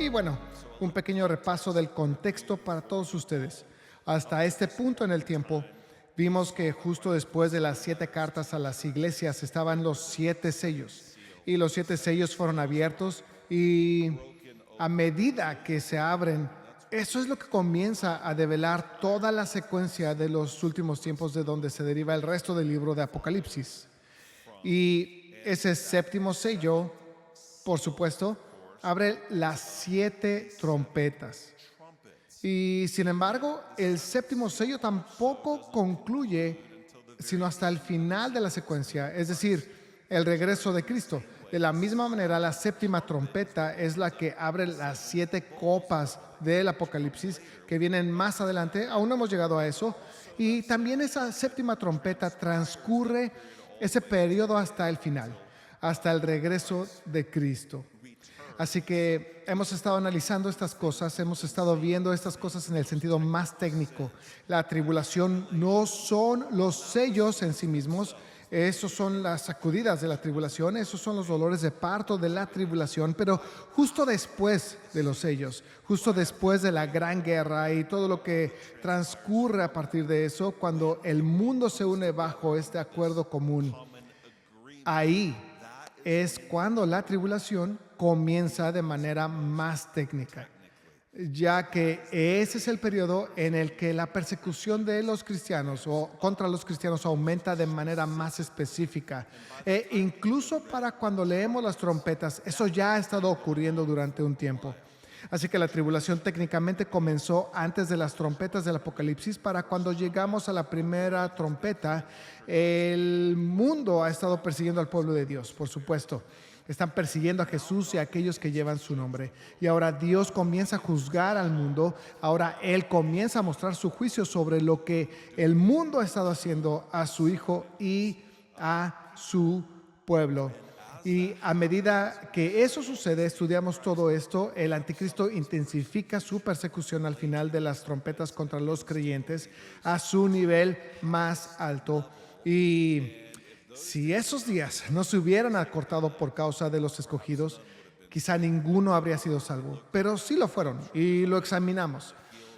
Y bueno, un pequeño repaso del contexto para todos ustedes. Hasta este punto en el tiempo, vimos que justo después de las 7 cartas a las iglesias estaban los 7 sellos. Y los 7 sellos fueron abiertos y a medida que se abren, eso es lo que comienza a develar toda la secuencia de los últimos tiempos de donde se deriva el resto del libro de Apocalipsis. Y ese séptimo sello, por supuesto, abre las 7 trompetas. Y sin embargo, el séptimo sello tampoco concluye sino hasta el final de la secuencia, es decir, el regreso de Cristo. De la misma manera, la séptima trompeta es la que abre las 7 copas del Apocalipsis que vienen más adelante. Aún no hemos llegado a eso. Y también esa séptima trompeta transcurre ese periodo hasta el final, hasta el regreso de Cristo. Así que hemos estado analizando estas cosas, hemos estado viendo estas cosas en el sentido más técnico. La tribulación no son los sellos en sí mismos, esos son las sacudidas de la tribulación, esos son los dolores de parto de la tribulación, pero justo después de los sellos, justo después de la gran guerra y todo lo que transcurre a partir de eso, cuando el mundo se une bajo este acuerdo común, ahí es cuando la tribulación comienza de manera más técnica, ya que ese es el periodo en el que la persecución de los cristianos o contra los cristianos aumenta de manera más específica. Incluso para cuando leemos las trompetas, eso ya ha estado ocurriendo durante un tiempo. Así que la tribulación técnicamente comenzó antes de las trompetas del Apocalipsis. Para cuando llegamos a la primera trompeta, el mundo ha estado persiguiendo al pueblo de Dios, por supuesto. Están persiguiendo a Jesús y a aquellos que llevan su nombre. Y ahora Dios comienza a juzgar al mundo. Ahora Él comienza a mostrar su juicio sobre lo que el mundo ha estado haciendo a su Hijo y a su pueblo. Y a medida que eso sucede, estudiamos todo esto, el anticristo intensifica su persecución al final de las trompetas contra los creyentes a su nivel más alto. Y si esos días no se hubieran acortado por causa de los escogidos, quizá ninguno habría sido salvo, pero sí lo fueron y lo examinamos.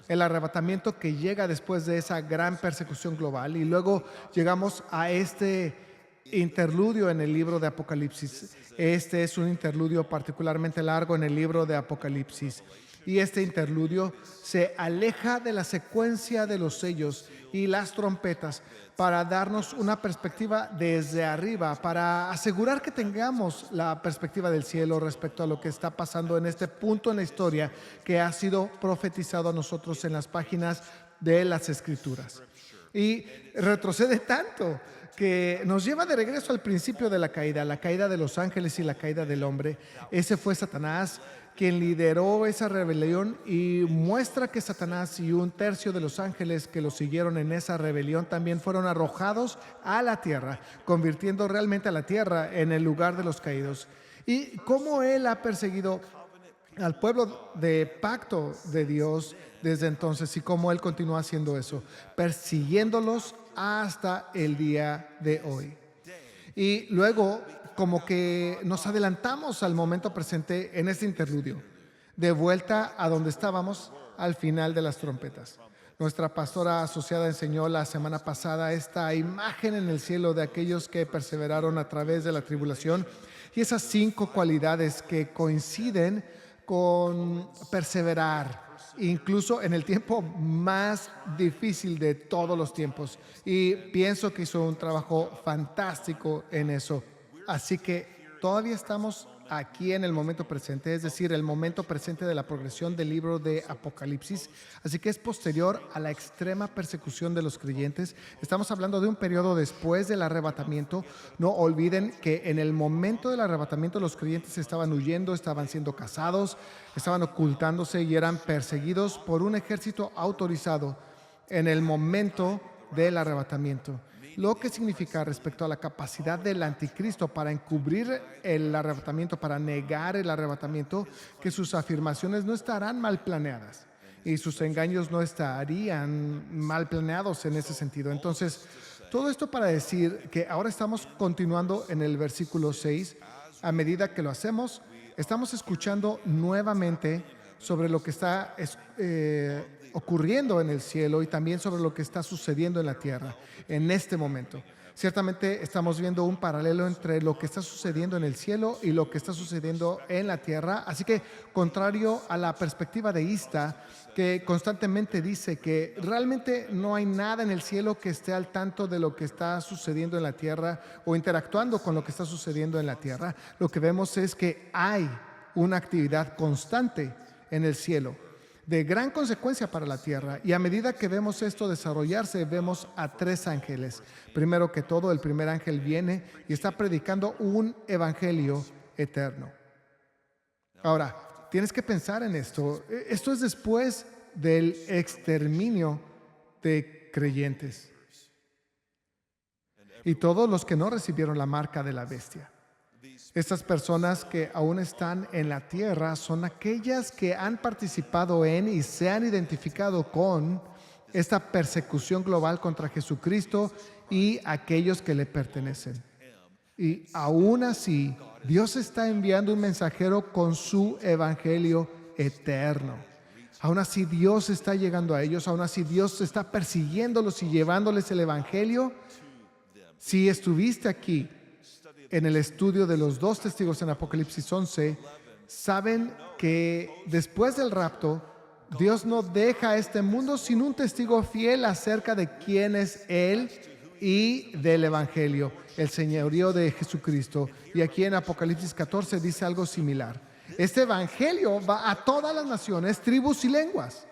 El arrebatamiento que llega después de esa gran persecución global, y luego llegamos a este interludio en el libro de Apocalipsis. Este es un interludio particularmente largo en el libro de Apocalipsis. Y este interludio se aleja de la secuencia de los sellos y las trompetas para darnos una perspectiva desde arriba, para asegurar que tengamos la perspectiva del cielo respecto a lo que está pasando en este punto en la historia que ha sido profetizado a nosotros en las páginas de las Escrituras. Y retrocede tanto que nos lleva de regreso al principio de la caída de los ángeles y la caída del hombre. Ese fue Satanás quien lideró esa rebelión y muestra que Satanás y 1/3 de los ángeles que lo siguieron en esa rebelión también fueron arrojados a la tierra, convirtiendo realmente a la tierra en el lugar de los caídos. Y cómo él ha perseguido al pueblo de pacto de Dios desde entonces y cómo él continúa haciendo eso, persiguiéndolos hasta el día de hoy. Y luego, como que nos adelantamos al momento presente en este interludio, de vuelta a donde estábamos al final de las trompetas. Nuestra pastora asociada enseñó la semana pasada esta imagen en el cielo de aquellos que perseveraron a través de la tribulación y esas 5 cualidades que coinciden con perseverar, incluso en el tiempo más difícil de todos los tiempos. Y pienso que hizo un trabajo fantástico en eso. Así que todavía estamos aquí en el momento presente, es decir, el momento presente de la progresión del libro de Apocalipsis. Así que es posterior a la extrema persecución de los creyentes. Estamos hablando de un periodo después del arrebatamiento. No olviden que en el momento del arrebatamiento los creyentes estaban huyendo, estaban siendo cazados, estaban ocultándose y eran perseguidos por un ejército autorizado en el momento del arrebatamiento. Lo que significa respecto a la capacidad del anticristo para encubrir el arrebatamiento, para negar el arrebatamiento, que sus afirmaciones no estarán mal planeadas y sus engaños no estarían mal planeados en ese sentido. Entonces, todo esto para decir que ahora estamos continuando en el versículo 6. A medida que lo hacemos, estamos escuchando nuevamente sobre lo que está ocurriendo en el cielo y también sobre lo que está sucediendo en la tierra en este momento. Ciertamente estamos viendo un paralelo entre lo que está sucediendo en el cielo y lo que está sucediendo en la tierra. Así que, contrario a la perspectiva deísta, que constantemente dice que realmente no hay nada en el cielo que esté al tanto de lo que está sucediendo en la tierra o interactuando con lo que está sucediendo en la tierra, lo que vemos es que hay una actividad constante en el cielo de gran consecuencia para la tierra. Y a medida que vemos esto desarrollarse, vemos a tres ángeles. Primero que todo, el primer ángel viene y está predicando un evangelio eterno. Ahora, tienes que pensar en esto. Esto es después del exterminio de creyentes y todos los que no recibieron la marca de la bestia. Estas personas que aún están en la tierra son aquellas que han participado en y se han identificado con esta persecución global contra Jesucristo y aquellos que le pertenecen. Y aún así, Dios está enviando un mensajero con su evangelio eterno. Aún así, Dios está llegando a ellos. Aún así, Dios está persiguiéndolos y llevándoles el evangelio. Si estuviste aquí en el estudio de los dos testigos en Apocalipsis 11, saben que después del rapto, Dios no deja a este mundo sin un testigo fiel acerca de quién es Él y del Evangelio, el señorío de Jesucristo. Y aquí en Apocalipsis 14 dice algo similar. Este Evangelio va a todas las naciones, tribus y lenguas.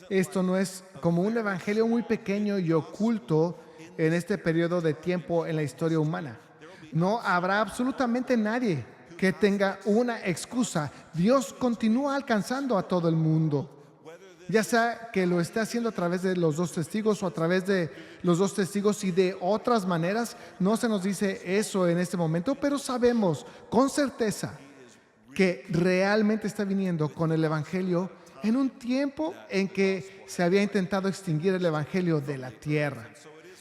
Esto no es como un evangelio muy pequeño y oculto en este periodo de tiempo en la historia humana. No habrá absolutamente nadie que tenga una excusa. Dios continúa alcanzando a todo el mundo, ya sea que lo esté haciendo a través de los dos testigos o a través de los dos testigos y de otras maneras. No se nos dice eso en este momento, pero sabemos con certeza que realmente está viniendo con el evangelio en un tiempo en que se había intentado extinguir el evangelio de la tierra.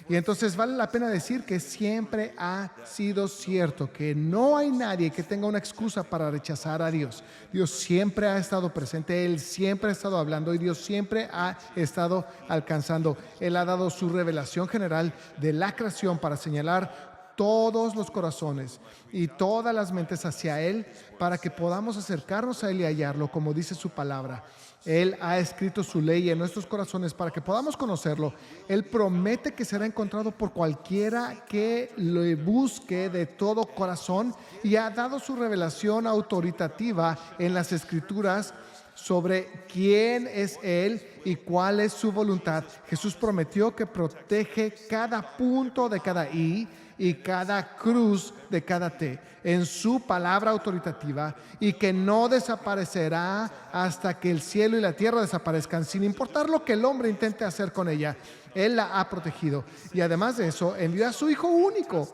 Y entonces vale la pena decir que siempre ha sido cierto que no hay nadie que tenga una excusa para rechazar a Dios. Dios siempre ha estado presente, Él siempre ha estado hablando y Dios siempre ha estado alcanzando. Él ha dado su revelación general de la creación para señalar todos los corazones y todas las mentes hacia Él para que podamos acercarnos a Él y hallarlo, como dice su palabra. Él ha escrito su ley en nuestros corazones para que podamos conocerlo. Él promete que será encontrado por cualquiera que lo busque de todo corazón y ha dado su revelación autoritativa en las Escrituras sobre quién es Él y cuál es su voluntad. Jesús prometió que protege cada punto de cada I y cada cruz de cada T en su palabra autoritativa y que no desaparecerá hasta que el cielo y la tierra desaparezcan, sin importar lo que el hombre intente hacer con ella. Él la ha protegido y además de eso envió a su Hijo único,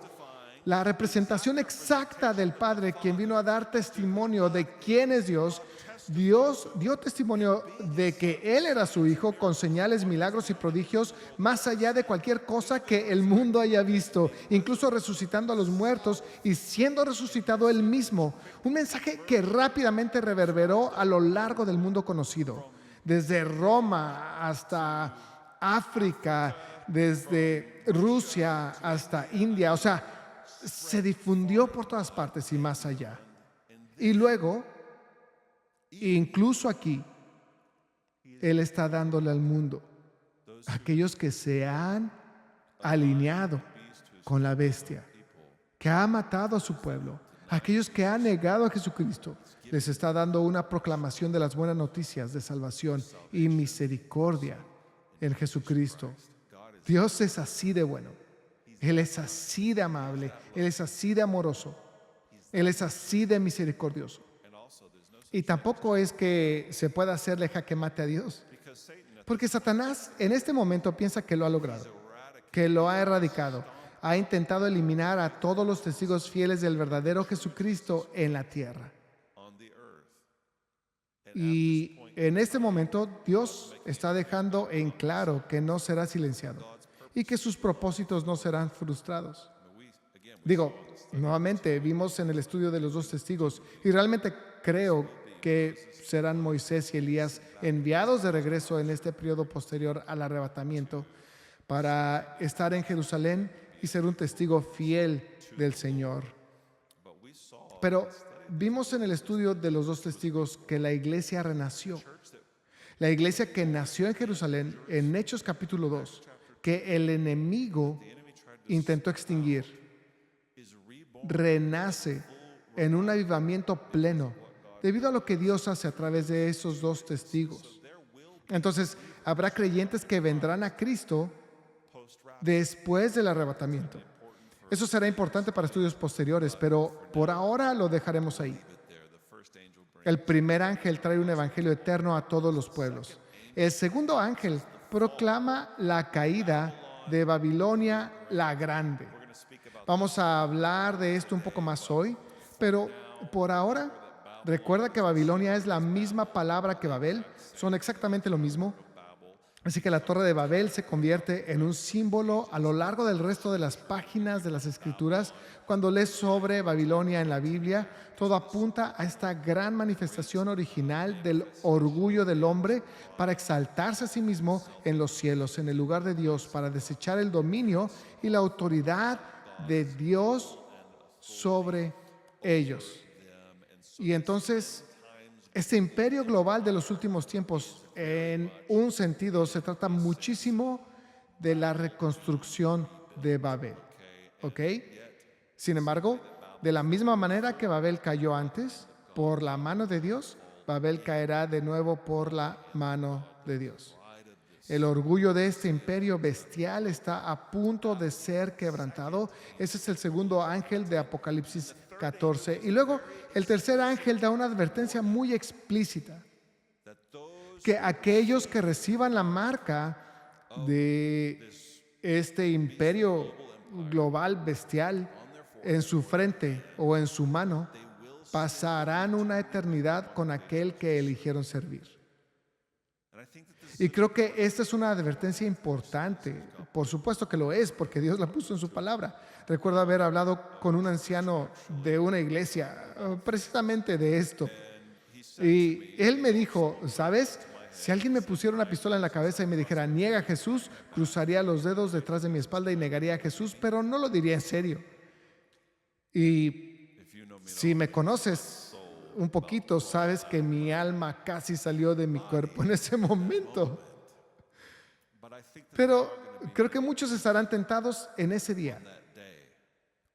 la representación exacta del Padre, quien vino a dar testimonio de quién es Dios. Dios dio testimonio de que Él era su Hijo con señales, milagros y prodigios más allá de cualquier cosa que el mundo haya visto, incluso resucitando a los muertos y siendo resucitado Él mismo. Un mensaje que rápidamente reverberó a lo largo del mundo conocido, desde Roma hasta África, desde Rusia hasta India. O sea, se difundió por todas partes y más allá. Y luego, incluso aquí, Él está dándole al mundo a aquellos que se han alineado con la bestia, que ha matado a su pueblo, a aquellos que han negado a Jesucristo. Les está dando una proclamación de las buenas noticias de salvación y misericordia en Jesucristo. Dios es así de bueno, Él es así de amable, Él es así de amoroso, Él es así de misericordioso. Y tampoco es que se pueda hacerle jaque mate a Dios, porque Satanás en este momento piensa que lo ha logrado, que lo ha erradicado. Ha intentado eliminar a todos los testigos fieles del verdadero Jesucristo en la tierra. Y en este momento Dios está dejando en claro que no será silenciado y que sus propósitos no serán frustrados. Digo, nuevamente vimos en el estudio de los dos testigos y realmente creo que serán Moisés y Elías enviados de regreso en este periodo posterior al arrebatamiento para estar en Jerusalén y ser un testigo fiel del Señor. Pero vimos en el estudio de los dos testigos que la iglesia renació. La iglesia que nació en Jerusalén, en Hechos capítulo 2, que el enemigo intentó extinguir, renace en un avivamiento pleno debido a lo que Dios hace a través de esos dos testigos. Entonces, habrá creyentes que vendrán a Cristo después del arrebatamiento. Eso será importante para estudios posteriores, pero por ahora lo dejaremos ahí. El primer ángel trae un evangelio eterno a todos los pueblos. El segundo ángel proclama la caída de Babilonia la Grande. Vamos a hablar de esto un poco más hoy, pero por ahora, recuerda que Babilonia es la misma palabra que Babel, son exactamente lo mismo. Así que la Torre de Babel se convierte en un símbolo a lo largo del resto de las páginas de las Escrituras. Cuando lees sobre Babilonia en la Biblia, todo apunta a esta gran manifestación original del orgullo del hombre para exaltarse a sí mismo en los cielos, en el lugar de Dios, para desechar el dominio y la autoridad de Dios sobre ellos. Y entonces, este imperio global de los últimos tiempos, en un sentido, se trata muchísimo de la reconstrucción de Babel. ¿Ok? Sin embargo, de la misma manera que Babel cayó antes, por la mano de Dios, Babel caerá de nuevo por la mano de Dios. El orgullo de este imperio bestial está a punto de ser quebrantado. Ese es el segundo ángel de Apocalipsis 14. Y luego el tercer ángel da una advertencia muy explícita, que aquellos que reciban la marca de este imperio global bestial en su frente o en su mano, pasarán una eternidad con aquel que eligieron servir. Y creo que esta es una advertencia importante. Por supuesto que lo es, porque Dios la puso en su palabra. Recuerdo haber hablado con un anciano de una iglesia precisamente de esto. Y él me dijo, ¿sabes? Si alguien me pusiera una pistola en la cabeza y me dijera, niega a Jesús, cruzaría los dedos detrás de mi espalda y negaría a Jesús, pero no lo diría en serio. Y si me conoces un poquito, sabes que mi alma casi salió de mi cuerpo en ese momento. Pero creo que muchos estarán tentados en ese día,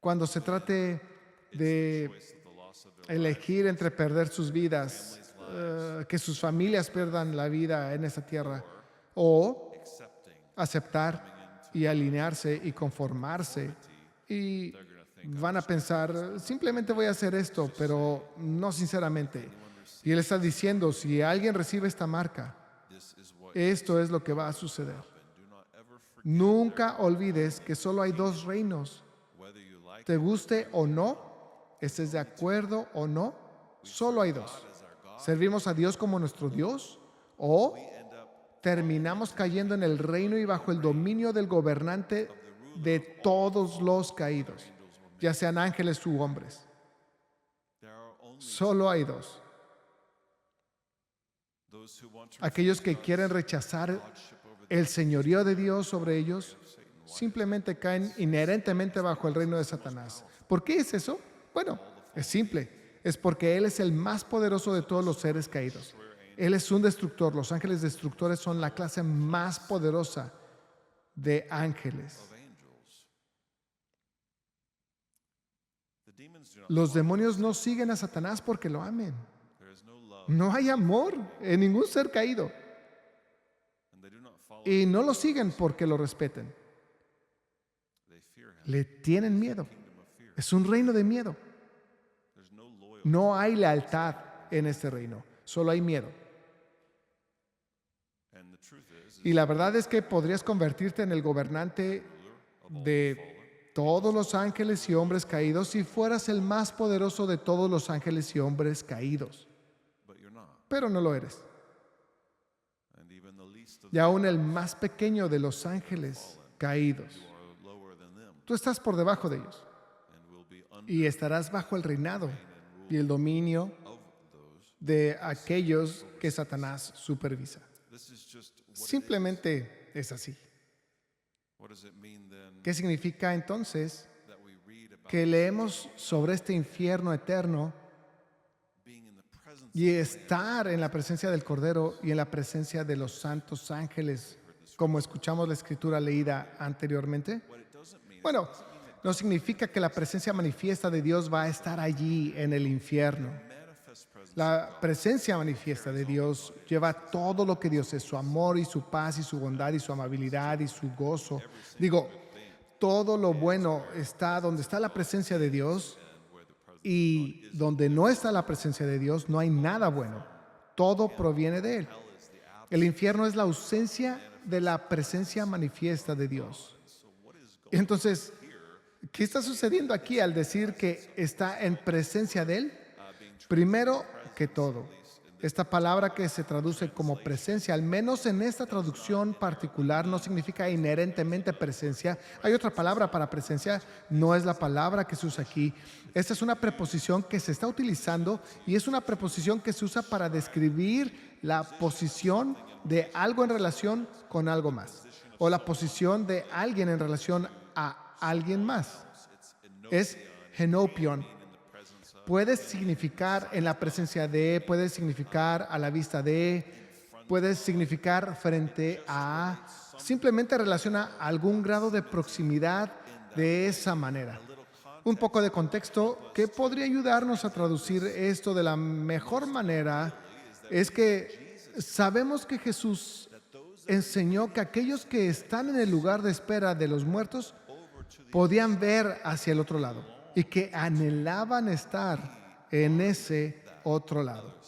cuando se trate de elegir entre perder sus vidas, que sus familias pierdan la vida en esta tierra, o aceptar y alinearse y conformarse. Y van a pensar, simplemente voy a hacer esto, pero no sinceramente. Y él está diciendo, si alguien recibe esta marca, esto es lo que va a suceder. Nunca olvides que solo hay dos reinos. Te guste o no, estés de acuerdo o no, solo hay dos. ¿Servimos a Dios como nuestro Dios o terminamos cayendo en el reino y bajo el dominio del gobernante de todos los caídos, ya sean ángeles u hombres? Solo hay dos. Aquellos que quieren rechazar el señorío de Dios sobre ellos simplemente caen inherentemente bajo el reino de Satanás. ¿Por qué es eso? Bueno, es simple. Es porque Él es el más poderoso de todos los seres caídos. Él es un destructor. Los ángeles destructores son la clase más poderosa de ángeles. Los demonios no siguen a Satanás porque lo amen. No hay amor en ningún ser caído. Y no lo siguen porque lo respeten. Le tienen miedo. Es un reino de miedo. No hay lealtad en este reino, solo hay miedo. Y la verdad es que podrías convertirte en el gobernante de todos los ángeles y hombres caídos si fueras el más poderoso de todos los ángeles y hombres caídos. Pero no lo eres. Y aún el más pequeño de los ángeles caídos, tú estás por debajo de ellos y estarás bajo el reinado y el dominio de aquellos que Satanás supervisa. Simplemente es así. ¿Qué significa entonces que leemos sobre este infierno eterno y estar en la presencia del Cordero y en la presencia de los santos ángeles, como escuchamos la escritura leída anteriormente? Bueno, no significa que la presencia manifiesta de Dios va a estar allí en el infierno. La presencia manifiesta de Dios lleva todo lo que Dios es, su amor y su paz y su bondad y su amabilidad y su gozo. Digo, todo lo bueno está donde está la presencia de Dios, y donde no está la presencia de Dios no hay nada bueno. Todo proviene de Él. El infierno es la ausencia de la presencia manifiesta de Dios. Entonces, ¿qué está sucediendo aquí al decir que está en presencia de Él? Primero que todo, esta palabra que se traduce como presencia, al menos en esta traducción particular, no significa inherentemente presencia. Hay otra palabra para presencia, no es la palabra que se usa aquí. Esta es una preposición que se está utilizando y es una preposición que se usa para describir la posición de algo en relación con algo más, o la posición de alguien en relación a alguien más. Es genopion. Puede significar en la presencia de, puede significar a la vista de, puede significar frente a, simplemente relaciona algún grado de proximidad de esa manera. Un poco de contexto que podría ayudarnos a traducir esto de la mejor manera es que sabemos que Jesús enseñó que aquellos que están en el lugar de espera de los muertos podían ver hacia el otro lado y que anhelaban estar en ese otro lado.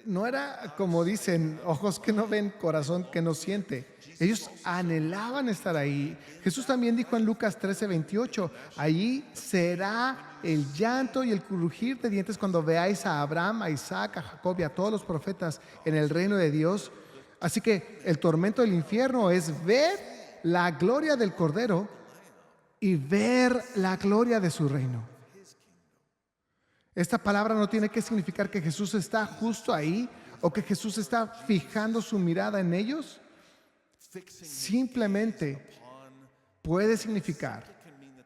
No era como dicen, ojos que no ven, corazón que no siente. Ellos anhelaban estar ahí. Jesús también dijo en Lucas 13:28, allí será el llanto y el crujir de dientes cuando veáis a Abraham, a Isaac, a Jacob y a todos los profetas en el reino de Dios. Así que el tormento del infierno es ver la gloria del Cordero y ver la gloria de su reino. Esta palabra no tiene que significar que Jesús está justo ahí o que Jesús está fijando su mirada en ellos. Simplemente puede significar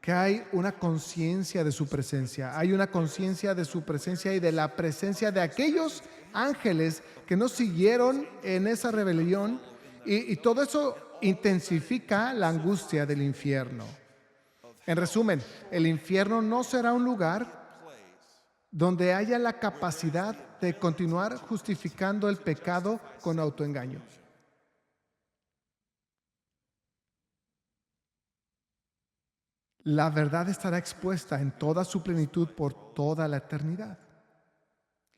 que hay una conciencia de su presencia. Hay una conciencia de su presencia y de la presencia de aquellos ángeles que nos siguieron en esa rebelión, y todo eso intensifica la angustia del infierno. En resumen, el infierno no será un lugar donde haya la capacidad de continuar justificando el pecado con autoengaño. La verdad estará expuesta en toda su plenitud por toda la eternidad.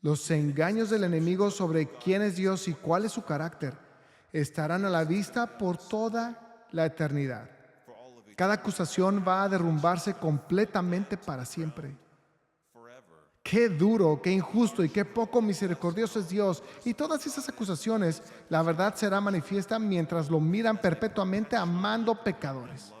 Los engaños del enemigo sobre quién es Dios y cuál es su carácter estarán a la vista por toda la eternidad. Cada acusación va a derrumbarse completamente para siempre. Qué duro, qué injusto y qué poco misericordioso es Dios. Y todas esas acusaciones, la verdad será manifiesta mientras lo miran perpetuamente amando pecadores.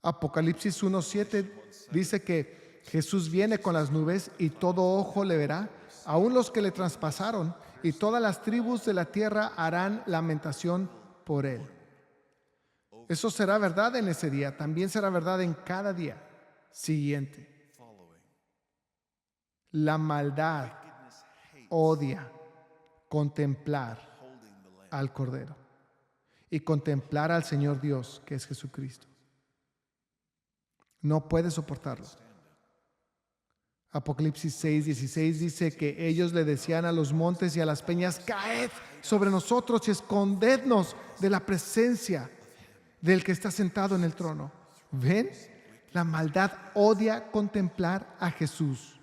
Apocalipsis 1:7 dice que Jesús viene con las nubes y todo ojo le verá, aun los que le traspasaron, y todas las tribus de la tierra harán lamentación por él. Eso será verdad en ese día, también será verdad en cada día siguiente. La maldad odia contemplar al Cordero y contemplar al Señor Dios, que es Jesucristo. No puede soportarlo. Apocalipsis 6:16 dice que ellos le decían a los montes y a las peñas: caed sobre nosotros y escondednos de la presencia del que está sentado en el trono. ¿Ven? La maldad odia contemplar a Jesús.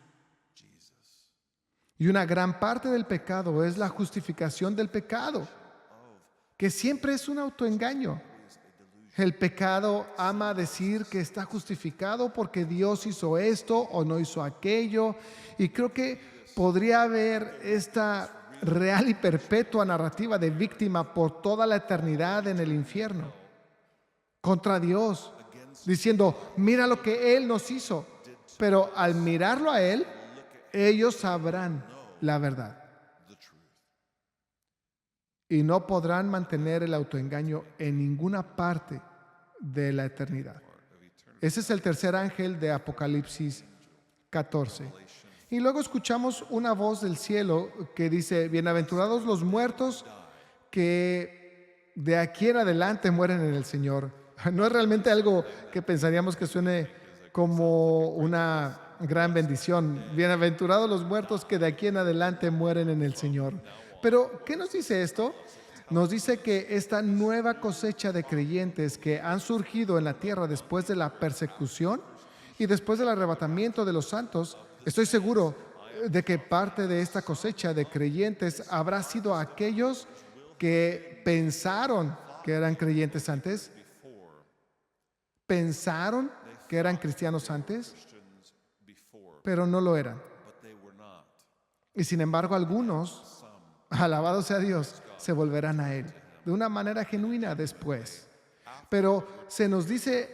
Y una gran parte del pecado es la justificación del pecado, que siempre es un autoengaño. El pecado ama decir que está justificado porque Dios hizo esto o no hizo aquello. Y creo que podría haber esta real y perpetua narrativa de víctima por toda la eternidad en el infierno contra Dios, diciendo: mira lo que Él nos hizo. Pero al mirarlo a Él, ellos sabrán la verdad y no podrán mantener el autoengaño en ninguna parte de la eternidad. Ese es el tercer ángel de Apocalipsis 14. Y luego escuchamos una voz del cielo que dice: bienaventurados los muertos que de aquí en adelante mueren en el Señor. No es realmente algo que pensaríamos que suene como una gran bendición. Bienaventurados los muertos que de aquí en adelante mueren en el Señor. Pero, ¿qué nos dice esto? Nos dice que esta nueva cosecha de creyentes que han surgido en la tierra después de la persecución y después del arrebatamiento de los santos, estoy seguro de que parte de esta cosecha de creyentes habrá sido aquellos que pensaron que eran creyentes antes, pensaron que eran cristianos antes, pero no lo eran. Y sin embargo, algunos, alabado sea Dios, se volverán a Él de una manera genuina después. Pero se nos dice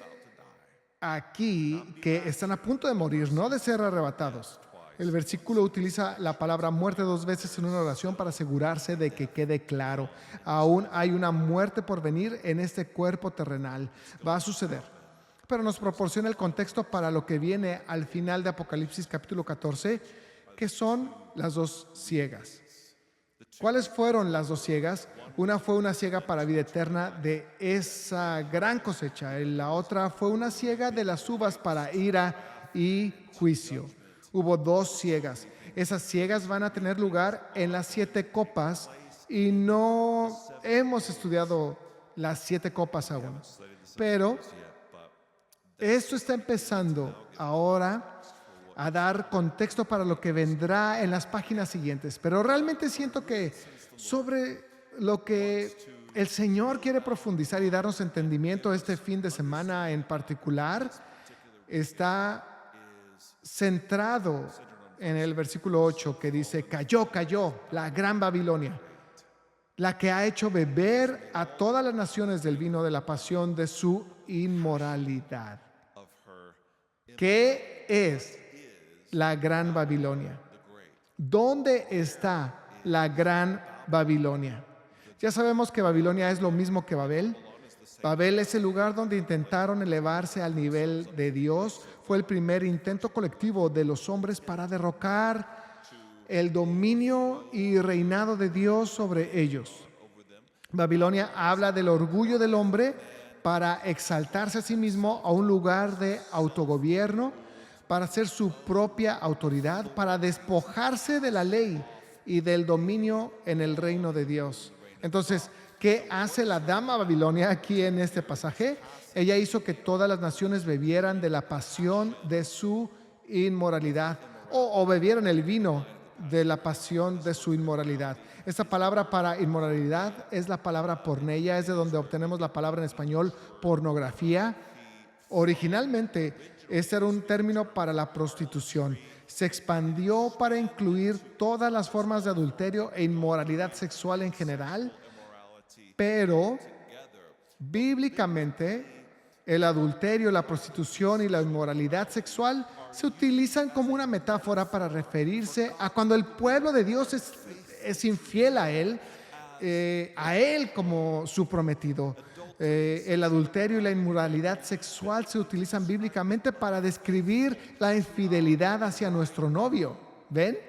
aquí que están a punto de morir, no de ser arrebatados. El versículo utiliza la palabra muerte 2 veces en una oración para asegurarse de que quede claro. Aún hay una muerte por venir en este cuerpo terrenal. Va a suceder. Pero nos proporciona el contexto para lo que viene al final de Apocalipsis capítulo 14, que son las dos ciegas. ¿Cuáles fueron las dos ciegas? Una fue una ciega para vida eterna de esa gran cosecha. La otra fue una ciega de las uvas para ira y juicio. Hubo dos ciegas. Esas ciegas van a tener lugar en las 7 copas y no hemos estudiado las 7 copas aún. Pero esto está empezando ahora a dar contexto para lo que vendrá en las páginas siguientes. Pero realmente siento que sobre lo que el Señor quiere profundizar y darnos entendimiento este fin de semana en particular está centrado en el versículo 8 que dice: cayó la gran Babilonia, la que ha hecho beber a todas las naciones del vino de la pasión de su inmoralidad. ¿Qué es la gran Babilonia? ¿Dónde está la gran Babilonia? Ya sabemos que Babilonia es lo mismo que Babel. Babel es el lugar donde intentaron elevarse al nivel de Dios. Fue el primer intento colectivo de los hombres para derrocar el dominio y reinado de Dios sobre ellos. Babilonia habla del orgullo del hombre para exaltarse a sí mismo a un lugar de autogobierno, para ser su propia autoridad, para despojarse de la ley y del dominio en el reino de Dios. Entonces, ¿qué hace la dama Babilonia aquí en este pasaje? Ella hizo que todas las naciones bebieran de la pasión de su inmoralidad o bebieran el vino de la pasión de su inmoralidad. Esta palabra para inmoralidad es la palabra porneia, es de donde obtenemos la palabra en español pornografía. Originalmente, este era un término para la prostitución. Se expandió para incluir todas las formas de adulterio e inmoralidad sexual en general, pero bíblicamente el adulterio, la prostitución y la inmoralidad sexual se utilizan como una metáfora para referirse a cuando el pueblo de Dios es infiel a Él como su prometido. El adulterio y la inmoralidad sexual se utilizan bíblicamente para describir la infidelidad hacia nuestro novio. ¿Ven?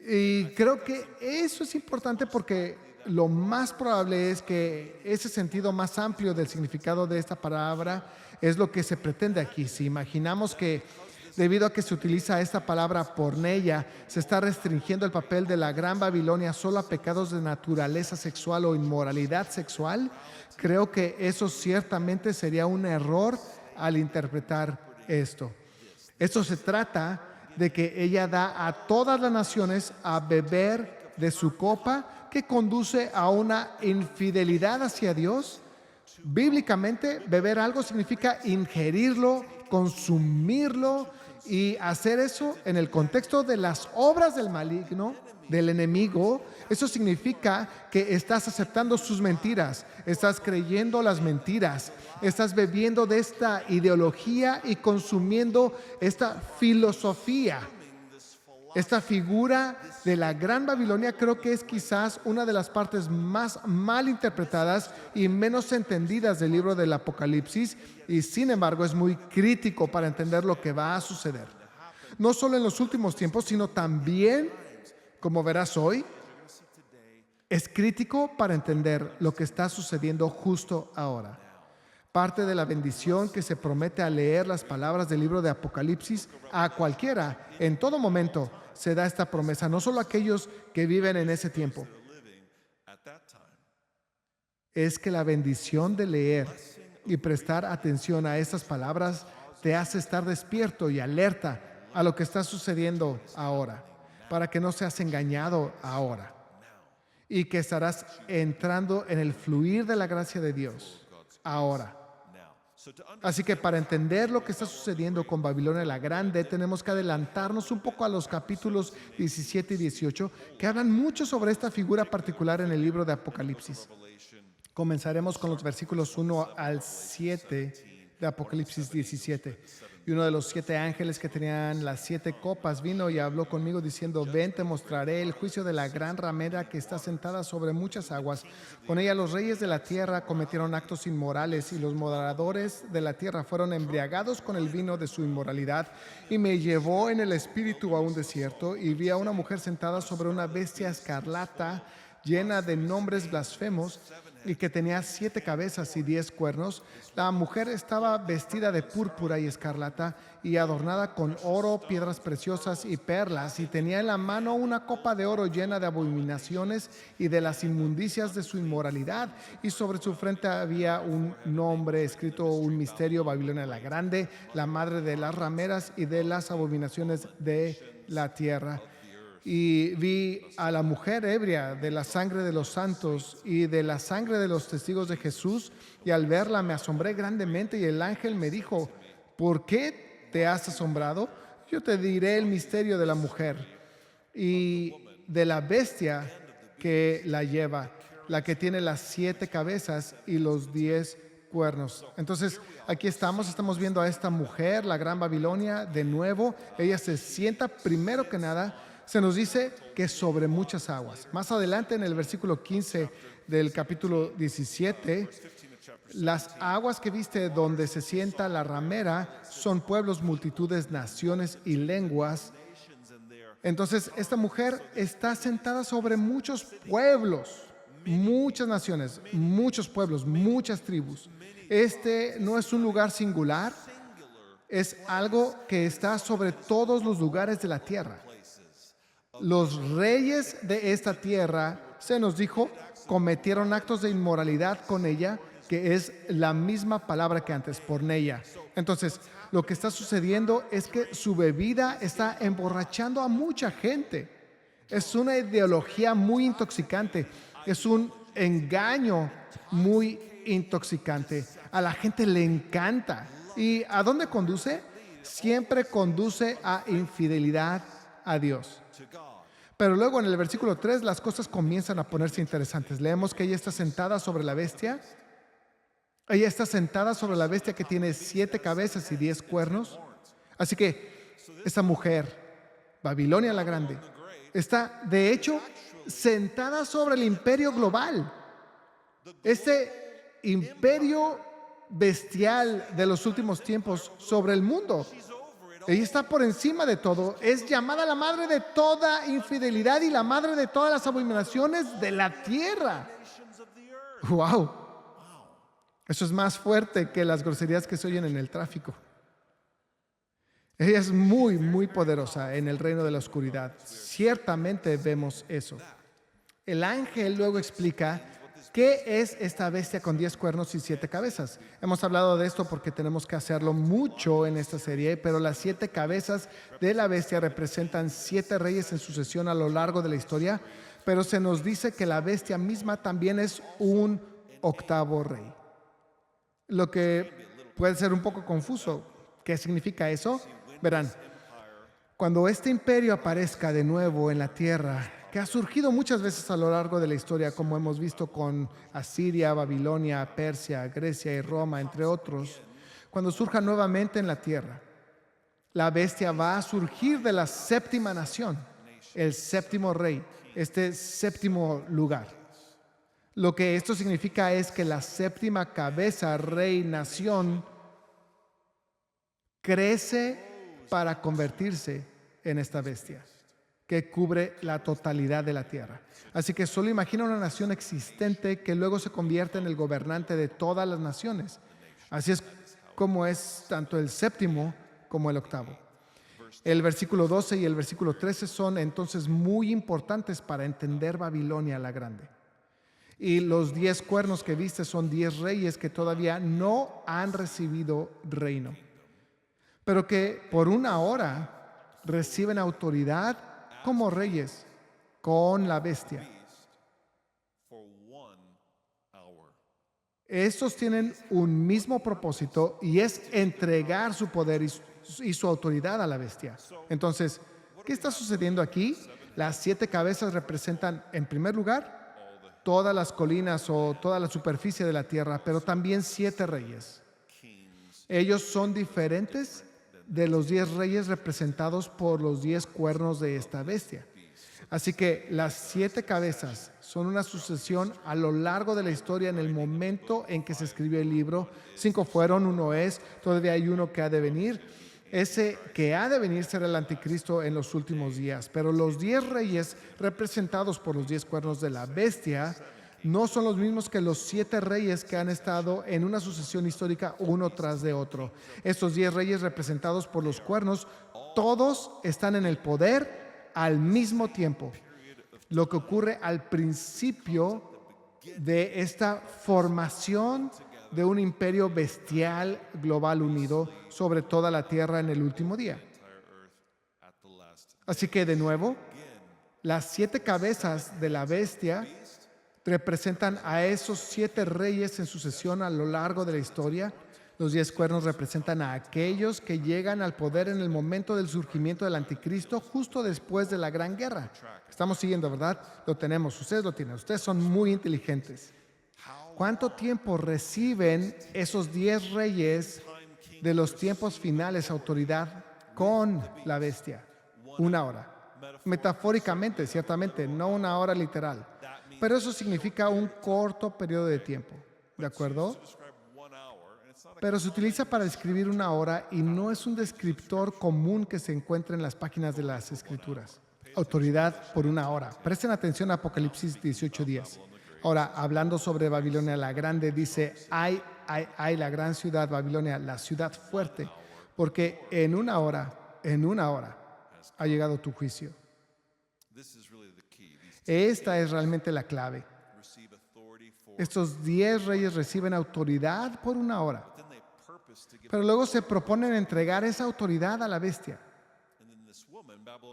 Y creo que eso es importante porque lo más probable es que ese sentido más amplio del significado de esta palabra es lo que se pretende aquí. Si imaginamos que debido a que se utiliza esta palabra porneia, se está restringiendo el papel de la gran Babilonia solo a pecados de naturaleza sexual o inmoralidad sexual, creo que eso ciertamente sería un error al interpretar esto. Esto se trata de que ella da a todas las naciones a beber de su copa que conduce a una infidelidad hacia Dios. Bíblicamente, beber algo significa ingerirlo, consumirlo, y hacer eso en el contexto de las obras del maligno, del enemigo. Eso significa que estás aceptando sus mentiras, estás creyendo las mentiras, estás bebiendo de esta ideología y consumiendo esta filosofía. Esta figura de la Gran Babilonia creo que es quizás una de las partes más mal interpretadas y menos entendidas del libro del Apocalipsis, y sin embargo es muy crítico para entender lo que va a suceder. No solo en los últimos tiempos, sino también, como verás hoy, es crítico para entender lo que está sucediendo justo ahora. Parte de la bendición que se promete al leer las palabras del libro de Apocalipsis a cualquiera, en todo momento, se da esta promesa, no solo a aquellos que viven en ese tiempo. Es que la bendición de leer y prestar atención a estas palabras te hace estar despierto y alerta a lo que está sucediendo ahora, para que no seas engañado ahora, y que estarás entrando en el fluir de la gracia de Dios ahora. Así que para entender lo que está sucediendo con Babilonia la Grande, tenemos que adelantarnos un poco a los capítulos 17 y 18, que hablan mucho sobre esta figura particular en el libro de Apocalipsis. Comenzaremos con los versículos 1 al 7 de Apocalipsis 17. Y uno de los 7 ángeles que tenían las 7 copas vino y habló conmigo diciendo: ven, te mostraré el juicio de la gran ramera que está sentada sobre muchas aguas. Con ella los reyes de la tierra cometieron actos inmorales, y los moradores de la tierra fueron embriagados con el vino de su inmoralidad. Y me llevó en el espíritu a un desierto, y vi a una mujer sentada sobre una bestia escarlata llena de nombres blasfemos, y que tenía 7 cabezas y 10 cuernos. La mujer estaba vestida de púrpura y escarlata, y adornada con oro, piedras preciosas y perlas, y tenía en la mano una copa de oro llena de abominaciones y de las inmundicias de su inmoralidad, y sobre su frente había un nombre escrito, un misterio: Babilonia la Grande, la madre de las rameras y de las abominaciones de la tierra. Y vi a la mujer ebria de la sangre de los santos y de la sangre de los testigos de Jesús, y al verla me asombré grandemente, y el ángel me dijo: ¿por qué te has asombrado? Yo te diré el misterio de la mujer y de la bestia que la lleva, la que tiene las 7 cabezas y los 10 cuernos. Entonces aquí estamos viendo a esta mujer, la Gran Babilonia, de nuevo. Ella se sienta, primero que nada, se nos dice que sobre muchas aguas. Más adelante, en el versículo 15 del capítulo 17, las aguas que viste donde se sienta la ramera son pueblos, multitudes, naciones y lenguas. Entonces esta mujer está sentada sobre muchos pueblos, muchas naciones, muchos pueblos, muchas tribus. Este no es un lugar singular, es algo que está sobre todos los lugares de la tierra. Los reyes de esta tierra, se nos dijo, cometieron actos de inmoralidad con ella, que es la misma palabra que antes, porneia. Entonces, lo que está sucediendo es que su bebida está emborrachando a mucha gente. Es una ideología muy intoxicante, es un engaño muy intoxicante. A la gente le encanta. ¿Y a dónde conduce? Siempre conduce a infidelidad a Dios. Pero luego en el versículo 3 las cosas comienzan a ponerse interesantes. Leemos que ella está sentada sobre la bestia. Ella está sentada sobre la bestia que tiene 7 cabezas y 10 cuernos. Así que esta mujer, Babilonia la Grande, está de hecho sentada sobre el imperio global. Este imperio bestial de los últimos tiempos sobre el mundo. Ella está por encima de todo. Es llamada la madre de toda infidelidad y la madre de todas las abominaciones de la tierra. ¡Wow! Eso es más fuerte que las groserías que se oyen en el tráfico. Ella es muy, muy poderosa en el reino de la oscuridad. Ciertamente vemos eso. El ángel luego explica ¿qué es esta bestia con 10 cuernos y 7 cabezas? Hemos hablado de esto porque tenemos que hacerlo mucho en esta serie, pero las 7 cabezas de la bestia representan 7 reyes en sucesión a lo largo de la historia, pero se nos dice que la bestia misma también es un 8º rey. Lo que puede ser un poco confuso. ¿Qué significa eso? Verán, cuando este imperio aparezca de nuevo en la tierra, que ha surgido muchas veces a lo largo de la historia, como hemos visto con Asiria, Babilonia, Persia, Grecia y Roma, entre otros, cuando surja nuevamente en la tierra, La bestia va a surgir de la séptima nación, el séptimo rey, este séptimo lugar. Lo que esto significa es que la séptima cabeza, rey, nación, crece para convertirse en esta bestia que cubre la totalidad de la tierra. Así que solo imagina una nación existente que luego se convierte en el gobernante de todas las naciones. Así es como es tanto el séptimo como el octavo. El versículo 12 y el versículo 13 son entonces muy importantes para entender Babilonia la Grande. Y los 10 cuernos que viste son 10 reyes que todavía no han recibido reino, pero que por una hora reciben autoridad como reyes con la bestia. Estos tienen un mismo propósito y es entregar su poder y su autoridad a la bestia. Entonces, ¿qué está sucediendo aquí? Las 7 cabezas representan, en primer lugar, todas las colinas o toda la superficie de la tierra, pero también 7 reyes. Ellos son diferentes de los 10 reyes representados por los 10 cuernos de esta bestia. Así que las 7 cabezas son una sucesión a lo largo de la historia en el momento en que se escribió el libro. 5 fueron, 1 es, todavía hay uno que ha de venir. Ese que ha de venir será el anticristo en los últimos días. Pero los 10 reyes representados por los 10 cuernos de la bestia no son los mismos que los 7 reyes que han estado en una sucesión histórica uno tras de otro. Estos 10 reyes representados por los cuernos, todos están en el poder al mismo tiempo. Lo que ocurre al principio de esta formación de un imperio bestial global unido sobre toda la tierra en el último día. Así que de nuevo, las 7 cabezas de la bestia representan a esos 7 reyes en sucesión a lo largo de la historia. Los 10 cuernos representan a aquellos que llegan al poder en el momento del surgimiento del anticristo, justo después de la gran guerra. Estamos siguiendo, ¿verdad? Lo tenemos, ustedes lo tienen, ustedes son muy inteligentes. ¿Cuánto tiempo reciben esos 10 reyes de los tiempos finales autoridad con la bestia? 1 hora. Metafóricamente, ciertamente, no 1 hora literal. Pero eso significa un corto periodo de tiempo, ¿de acuerdo? Pero se utiliza para describir 1 hora y no es un descriptor común que se encuentra en las páginas de las Escrituras. Autoridad por 1 hora. Presten atención a Apocalipsis 18:10. Ahora, hablando sobre Babilonia la Grande, dice, ay, la gran ciudad Babilonia, la ciudad fuerte, porque en 1 hora ha llegado tu juicio. Esta es realmente la clave. Estos 10 reyes reciben autoridad por 1 hora, pero luego se proponen entregar esa autoridad a la bestia.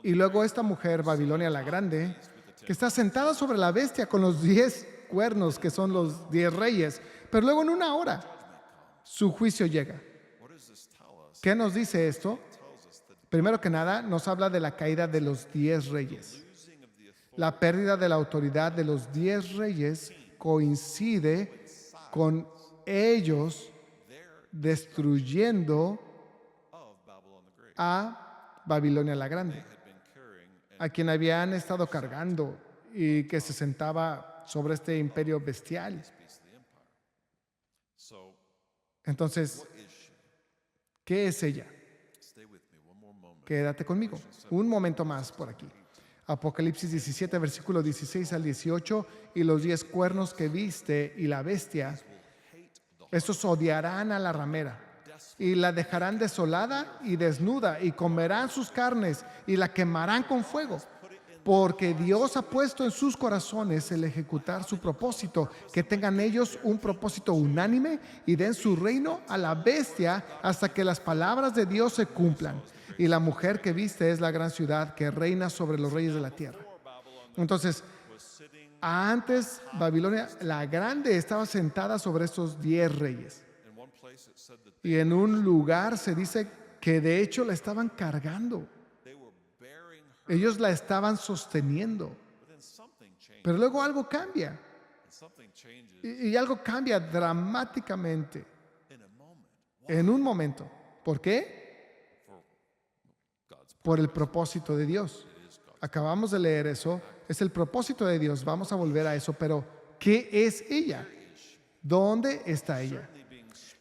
Y luego esta mujer, Babilonia la Grande, que está sentada sobre la bestia con los 10 cuernos, que son los 10 reyes, pero luego en 1 hora su juicio llega. ¿Qué nos dice esto? Primero que nada, nos habla de la caída de los 10 reyes. La pérdida de la autoridad de los 10 reyes coincide con ellos destruyendo a Babilonia la Grande, a quien habían estado cargando y que se sentaba sobre este imperio bestial. Entonces, ¿qué es ella? Quédate conmigo un momento más por aquí. Apocalipsis 17, versículo 16 al 18, y los 10 cuernos que viste y la bestia, estos odiarán a la ramera y la dejarán desolada y desnuda y comerán sus carnes y la quemarán con fuego, porque Dios ha puesto en sus corazones el ejecutar su propósito, que tengan ellos un propósito unánime y den su reino a la bestia hasta que las palabras de Dios se cumplan. Y la mujer que viste es la gran ciudad que reina sobre los reyes de la tierra. Entonces, antes Babilonia la Grande estaba sentada sobre estos 10 reyes. Y en un lugar se dice que de hecho la estaban cargando. Ellos la estaban sosteniendo. Pero luego algo cambia. Y algo cambia dramáticamente. En un momento. ¿Por qué? por el propósito de Dios. Acabamos de leer eso, es el propósito de Dios, vamos a volver a eso, pero ¿qué es ella? ¿Dónde está ella?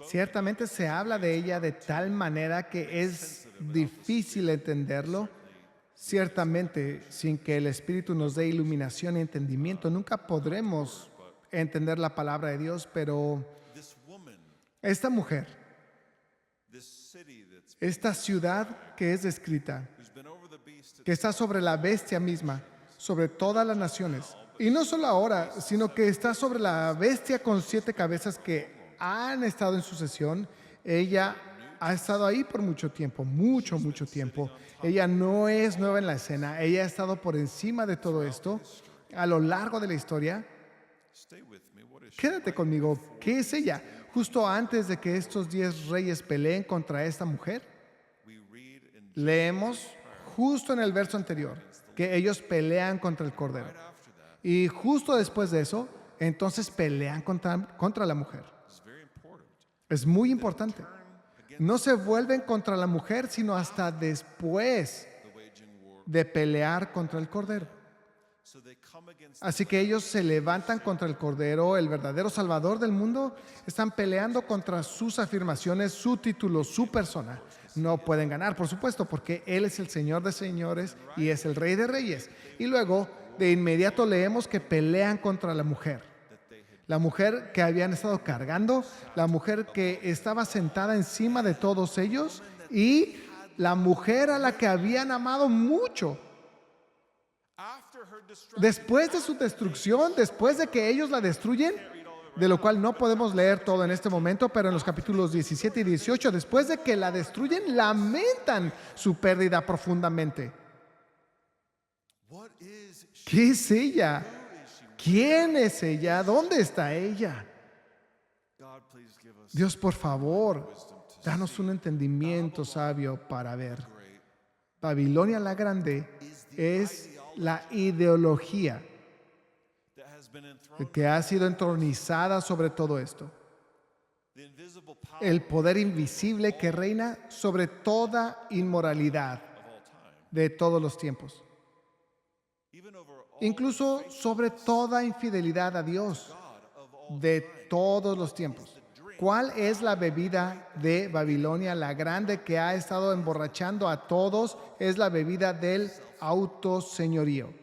Ciertamente se habla de ella de tal manera que es difícil entenderlo. Ciertamente, sin que el Espíritu nos dé iluminación y entendimiento, nunca podremos entender la palabra de Dios, pero esta mujer, esta ciudad que es descrita, que está sobre la bestia misma, sobre todas las naciones, y no solo ahora, sino que está sobre la bestia con 7 cabezas que han estado en sucesión. Ella ha estado ahí por mucho tiempo, mucho tiempo. Ella no es nueva en la escena, ella ha estado por encima de todo esto a lo largo de la historia. Quédate conmigo, ¿qué es ella? Justo antes de que estos 10 reyes peleen contra esta mujer, leemos justo en el verso anterior que ellos pelean contra el Cordero. Y justo después de eso, entonces pelean contra la mujer. Es muy importante. No se vuelven contra la mujer, sino hasta después de pelear contra el Cordero. Así que ellos se levantan contra el Cordero, el verdadero Salvador del mundo. Están peleando contra sus afirmaciones, su título, su persona. No pueden ganar, por supuesto, porque Él es el Señor de señores y es el Rey de reyes. Y luego, de inmediato leemos que pelean contra la mujer. La mujer que habían estado cargando, la mujer que estaba sentada encima de todos ellos y la mujer a la que habían amado mucho. Después de su destrucción, después de que ellos la destruyen, de lo cual no podemos leer todo en este momento, pero en los capítulos 17 y 18, después de que la destruyen, lamentan su pérdida profundamente. ¿Qué es ella? ¿Quién es ella? ¿Dónde está ella? Dios, por favor, danos un entendimiento sabio para ver. Babilonia la Grande es la ideología que ha sido entronizada sobre todo esto. El poder invisible que reina sobre toda inmoralidad de todos los tiempos. Incluso sobre toda infidelidad a Dios de todos los tiempos. ¿Cuál es la bebida de Babilonia la Grande que ha estado emborrachando a todos? Es la bebida del autoseñorío.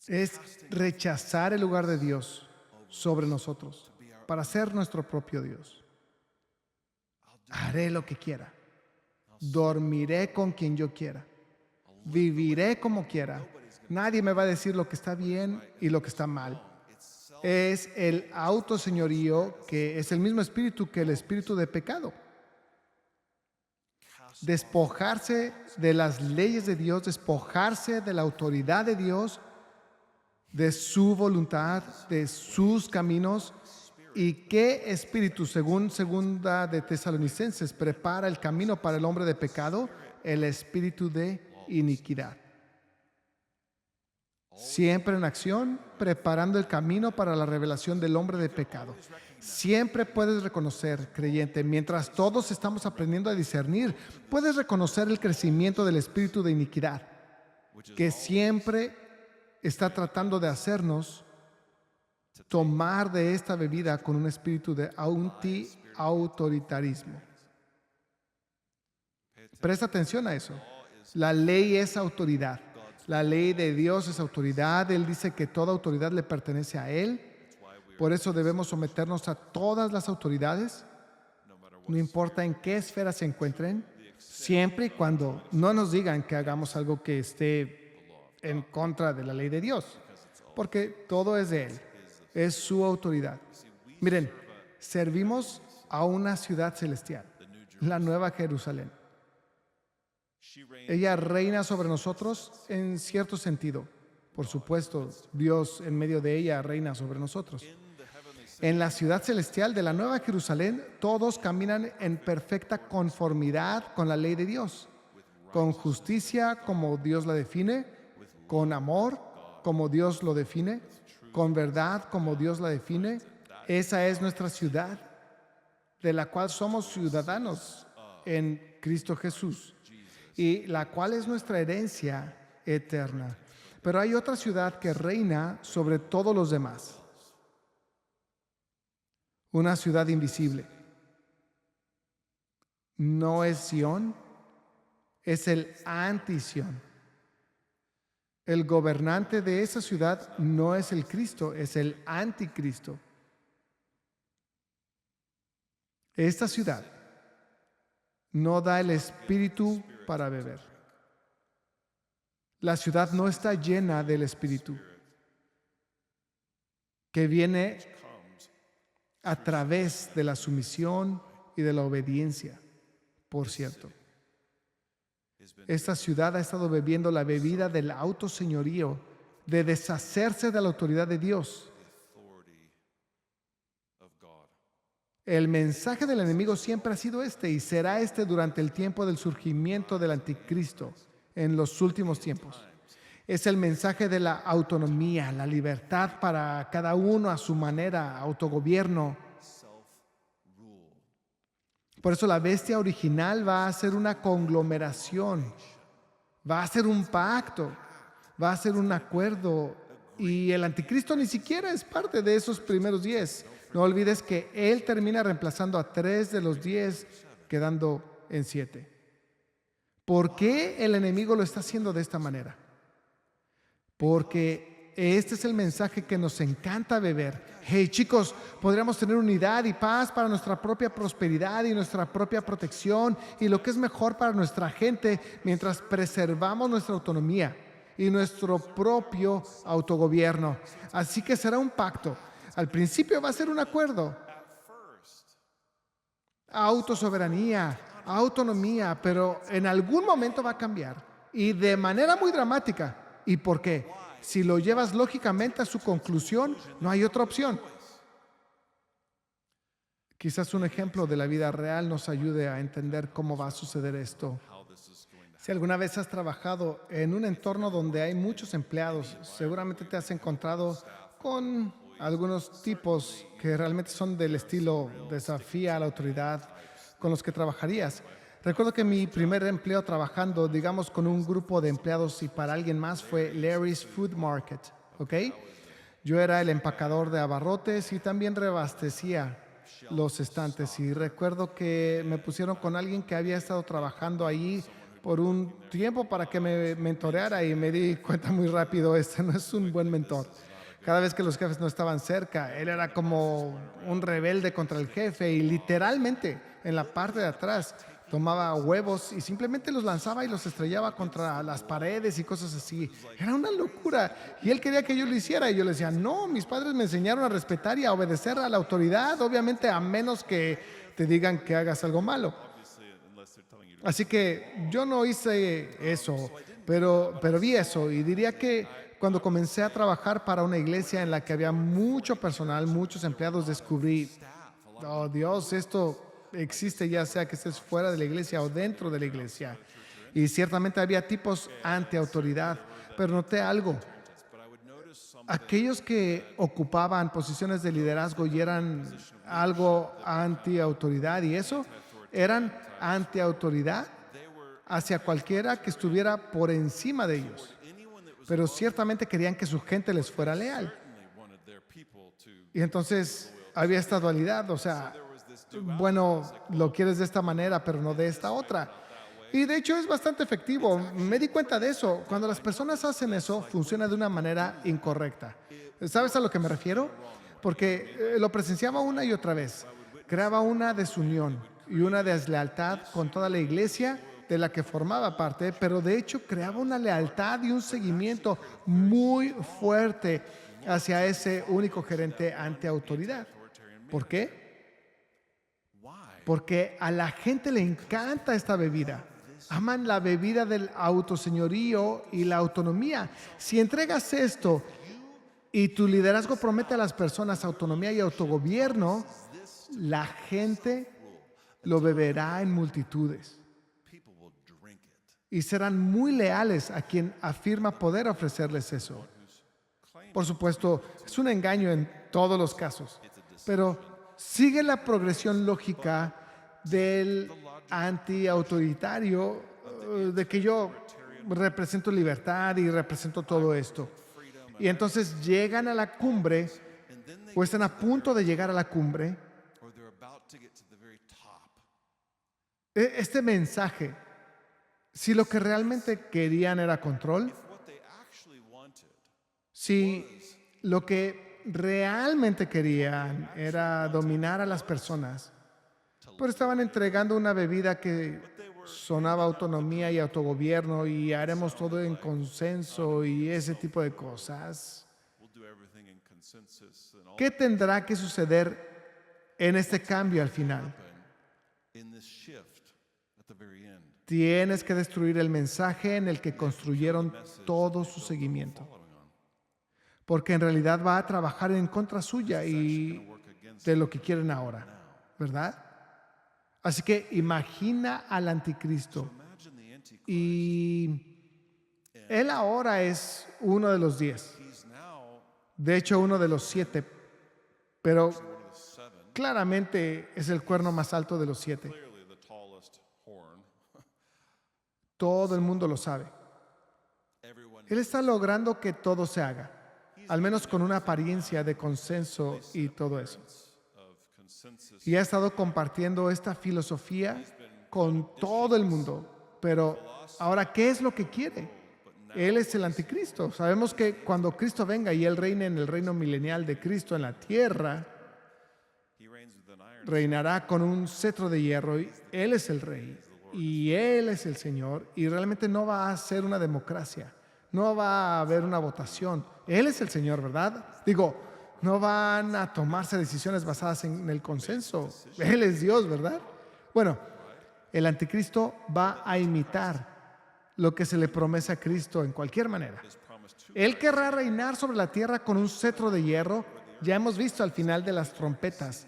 Es rechazar el lugar de Dios sobre nosotros para ser nuestro propio Dios. Haré lo que quiera. Dormiré con quien yo quiera. Viviré como quiera. Nadie me va a decir lo que está bien y lo que está mal. Es el autoseñorío que es el mismo espíritu que el espíritu de pecado. Despojarse de las leyes de Dios, despojarse de la autoridad de Dios, de su voluntad, de sus caminos. ¿Y qué espíritu, según segunda de Tesalonicenses, prepara el camino para el hombre de pecado? El espíritu de iniquidad. Siempre en acción, preparando el camino para la revelación del hombre de pecado. Siempre puedes reconocer, creyente, mientras todos estamos aprendiendo a discernir, puedes reconocer el crecimiento del espíritu de iniquidad, que siempre está tratando de hacernos tomar de esta bebida con un espíritu de anti-autoritarismo. Presta atención a eso. La ley es autoridad. La ley de Dios es autoridad. Él dice que toda autoridad le pertenece a Él. Por eso debemos someternos a todas las autoridades, no importa en qué esfera se encuentren, siempre y cuando no nos digan que hagamos algo que esté en contra de la ley de Dios, porque todo es de Él, es su autoridad. Miren, servimos a una ciudad celestial, la Nueva Jerusalén. Ella reina sobre nosotros en cierto sentido. Por supuesto, Dios en medio de ella reina sobre nosotros. En la ciudad celestial de la Nueva Jerusalén, todos caminan en perfecta conformidad con la ley de Dios, con justicia como Dios la define, con amor como Dios lo define, con verdad como Dios la define. Esa es nuestra ciudad. de la cual somos ciudadanos en Cristo Jesús, y la cual es nuestra herencia eterna. Pero hay otra ciudad que reina sobre todos los demás, una ciudad invisible. No es Sión, es el anti-Sión. El gobernante de esa ciudad no es el Cristo, es el anticristo. Esta ciudad no da el espíritu para beber. La ciudad no está llena del espíritu que viene a través de la sumisión y de la obediencia. Por cierto, esta ciudad ha estado bebiendo la bebida del autoseñorío, de deshacerse de la autoridad de Dios. El mensaje del enemigo siempre ha sido este y será este durante el tiempo del surgimiento del anticristo en los últimos tiempos. Es el mensaje de la autonomía, la libertad para cada uno a su manera, autogobierno. Por eso la bestia original va a ser una conglomeración, va a ser un pacto, va a ser un acuerdo, y el anticristo ni siquiera es parte de esos primeros 10. No olvides que él termina reemplazando a 3 de los 10, quedando en 7. ¿Por qué el enemigo lo está haciendo de esta manera? Porque este es el mensaje que nos encanta beber. Hey chicos, podríamos tener unidad y paz para nuestra propia prosperidad y nuestra propia protección y lo que es mejor para nuestra gente mientras preservamos nuestra autonomía y nuestro propio autogobierno. Así que será un pacto. Al principio va a ser un acuerdo. Autosoberanía, autonomía, pero en algún momento va a cambiar y de manera muy dramática. ¿Y por qué? Si lo llevas lógicamente a su conclusión, no hay otra opción. Quizás un ejemplo de la vida real nos ayude a entender cómo va a suceder esto. Si alguna vez has trabajado en un entorno donde hay muchos empleados, seguramente te has encontrado con algunos tipos que realmente son del estilo desafía a la autoridad con los que trabajarías. Recuerdo que mi primer empleo trabajando, digamos, con un grupo de empleados y para alguien más fue Larry's Food Market, ¿ok? Yo era el empacador de abarrotes y también reabastecía los estantes, y recuerdo que me pusieron con alguien que había estado trabajando ahí por un tiempo para que me mentoreara, y me di cuenta muy rápido, este no es un buen mentor. Cada vez que los jefes no estaban cerca, él era como un rebelde contra el jefe y literalmente en la parte de atrás tomaba huevos y simplemente los lanzaba y los estrellaba contra las paredes y cosas así. Era una locura. Y él quería que yo lo hiciera y yo le decía, no, mis padres me enseñaron a respetar y a obedecer a la autoridad, obviamente a menos que te digan que hagas algo malo. Así que yo no hice eso, pero vi eso, y diría que cuando comencé a trabajar para una iglesia en la que había mucho personal, muchos empleados, descubrí, oh Dios, esto existe ya sea que estés fuera de la iglesia o dentro de la iglesia. Y ciertamente había tipos anti-autoridad, pero noté algo. Aquellos que ocupaban posiciones de liderazgo y eran algo anti-autoridad, y eso, eran anti-autoridad hacia cualquiera que estuviera por encima de ellos. Pero ciertamente querían que su gente les fuera leal. Y entonces había esta dualidad, o sea, bueno, lo quieres de esta manera, pero no de esta otra. Y de hecho es bastante efectivo. Me di cuenta de eso. Cuando las personas hacen eso, funciona de una manera incorrecta. ¿Sabes a lo que me refiero? Porque lo presenciaba una y otra vez. Creaba una desunión y una deslealtad con toda la iglesia de la que formaba parte, pero de hecho creaba una lealtad y un seguimiento muy fuerte hacia ese único gerente ante autoridad. ¿Por qué? Porque a la gente le encanta esta bebida. Aman la bebida del autoseñorío y la autonomía. Si entregas esto y tu liderazgo promete a las personas autonomía y autogobierno, la gente lo beberá en multitudes y serán muy leales a quien afirma poder ofrecerles eso. Por supuesto, es un engaño en todos los casos, pero sigue la progresión lógica del anti-autoritario, de que yo represento libertad y represento todo esto. Y entonces llegan a la cumbre o están a punto de llegar a la cumbre. Este mensaje, si lo que realmente querían era control, si lo que realmente querían era dominar a las personas, pero estaban entregando una bebida que sonaba autonomía y autogobierno y haremos todo en consenso y ese tipo de cosas. ¿Qué tendrá que suceder en este cambio al final? Tienes que destruir el mensaje en el que construyeron todo su seguimiento, porque en realidad va a trabajar en contra suya y de lo que quieren ahora, ¿verdad? Así que imagina al anticristo y él ahora es uno de los 10, de hecho uno de los 7, pero claramente es el cuerno más alto de los 7. Todo el mundo lo sabe. Él está logrando que todo se haga, al menos con una apariencia de consenso y todo eso. Y ha estado compartiendo esta filosofía con todo el mundo. Pero ahora, ¿qué es lo que quiere? Él es el anticristo. Sabemos que cuando Cristo venga y Él reine en el reino milenial de Cristo en la tierra, reinará con un cetro de hierro y Él es el rey y Él es el Señor y realmente no va a ser una democracia, no va a haber una votación. Él es el Señor, ¿verdad? Digo, no van a tomarse decisiones basadas en el consenso. Él es Dios, ¿verdad? Bueno, el anticristo va a imitar lo que se le promete a Cristo en cualquier manera. Él querrá reinar sobre la tierra con un cetro de hierro. Ya hemos visto al final de las trompetas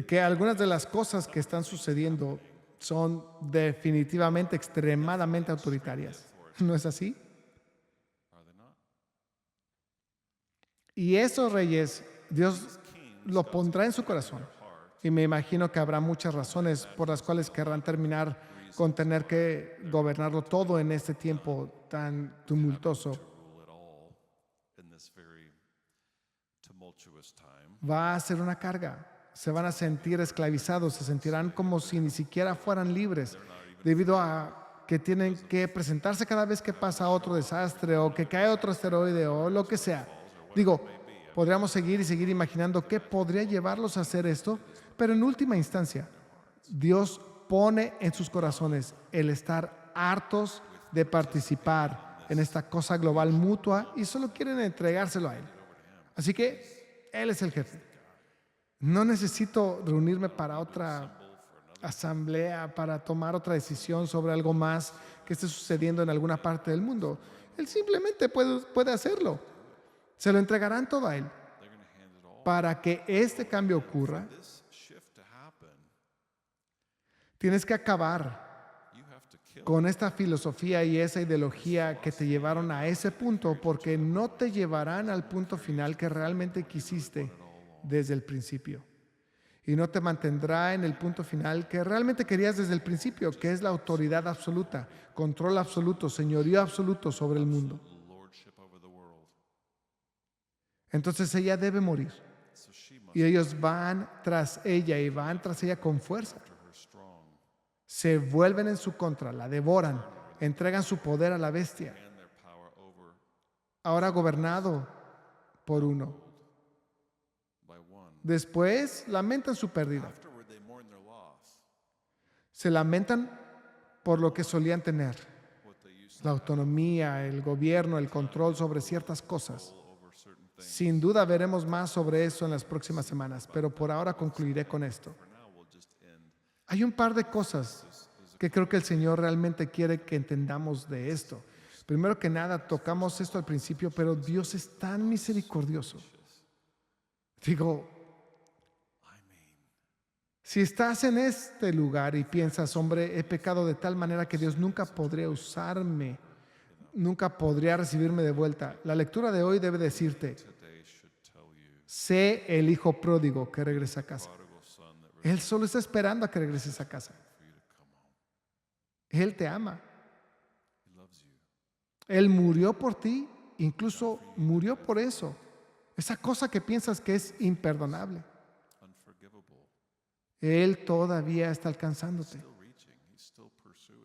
que algunas de las cosas que están sucediendo son definitivamente extremadamente autoritarias. ¿No es así? Y esos reyes, Dios lo pondrá en su corazón. Y me imagino que habrá muchas razones por las cuales querrán terminar con tener que gobernarlo todo en este tiempo tan tumultuoso. Va a ser una carga. Se van a sentir esclavizados, se sentirán como si ni siquiera fueran libres, debido a que tienen que presentarse cada vez que pasa otro desastre o que cae otro asteroide o lo que sea. Digo, podríamos seguir y seguir imaginando qué podría llevarlos a hacer esto, pero en última instancia, Dios pone en sus corazones el estar hartos de participar en esta cosa global mutua y solo quieren entregárselo a Él. Así que Él es el jefe. No necesito reunirme para otra asamblea, para tomar otra decisión sobre algo más que esté sucediendo en alguna parte del mundo. Él simplemente puede hacerlo. Se lo entregarán todo a Él. Para que este cambio ocurra, tienes que acabar con esta filosofía y esa ideología que te llevaron a ese punto, porque no te llevarán al punto final que realmente quisiste desde el principio. Y no te mantendrá en el punto final que realmente querías desde el principio, que es la autoridad absoluta, control absoluto, señorío absoluto sobre el mundo. Entonces ella debe morir. Y ellos van tras ella y van tras ella con fuerza. Se vuelven en su contra, la devoran, entregan su poder a la bestia. Ahora gobernado por uno. Después lamentan su pérdida. Se lamentan por lo que solían tener. La autonomía, el gobierno, el control sobre ciertas cosas. Sin duda veremos más sobre eso en las próximas semanas, pero por ahora concluiré con esto. Hay un par de cosas que creo que el Señor realmente quiere que entendamos de esto. Primero que nada, tocamos esto al principio, pero Dios es tan misericordioso. Digo, si estás en este lugar y piensas, hombre, he pecado de tal manera que Dios nunca podría usarme, nunca podría recibirme de vuelta, la lectura de hoy debe decirte, Sé el hijo pródigo que regresa a casa. prodigal son that Él solo está esperando a que regreses a casa. for you to come home. Él te ama. He loves you. Él murió por ti, incluso murió por eso. Esa cosa que piensas que es imperdonable. Unforgivable. Él todavía está alcanzándote. Still reaching. He's still pursuing.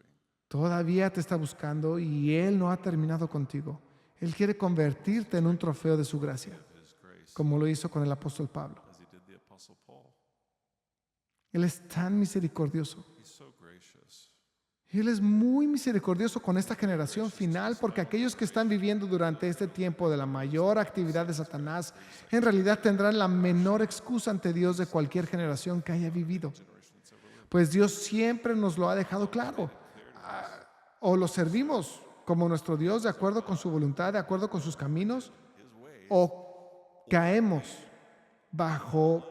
Todavía te está buscando y Él no ha terminado contigo. Él quiere convertirte en un trofeo de su gracia, Of his grace, como lo hizo con el apóstol Pablo. as he did the Apostle Paul. Él es tan misericordioso. He's so gracious. Y Él es muy misericordioso con esta generación final, porque aquellos que están viviendo durante este tiempo de la mayor actividad de Satanás, en realidad tendrán la menor excusa ante Dios de cualquier generación que haya vivido. Pues Dios siempre nos lo ha dejado claro. O lo servimos como nuestro Dios de acuerdo con su voluntad, de acuerdo con sus caminos, o caemos bajo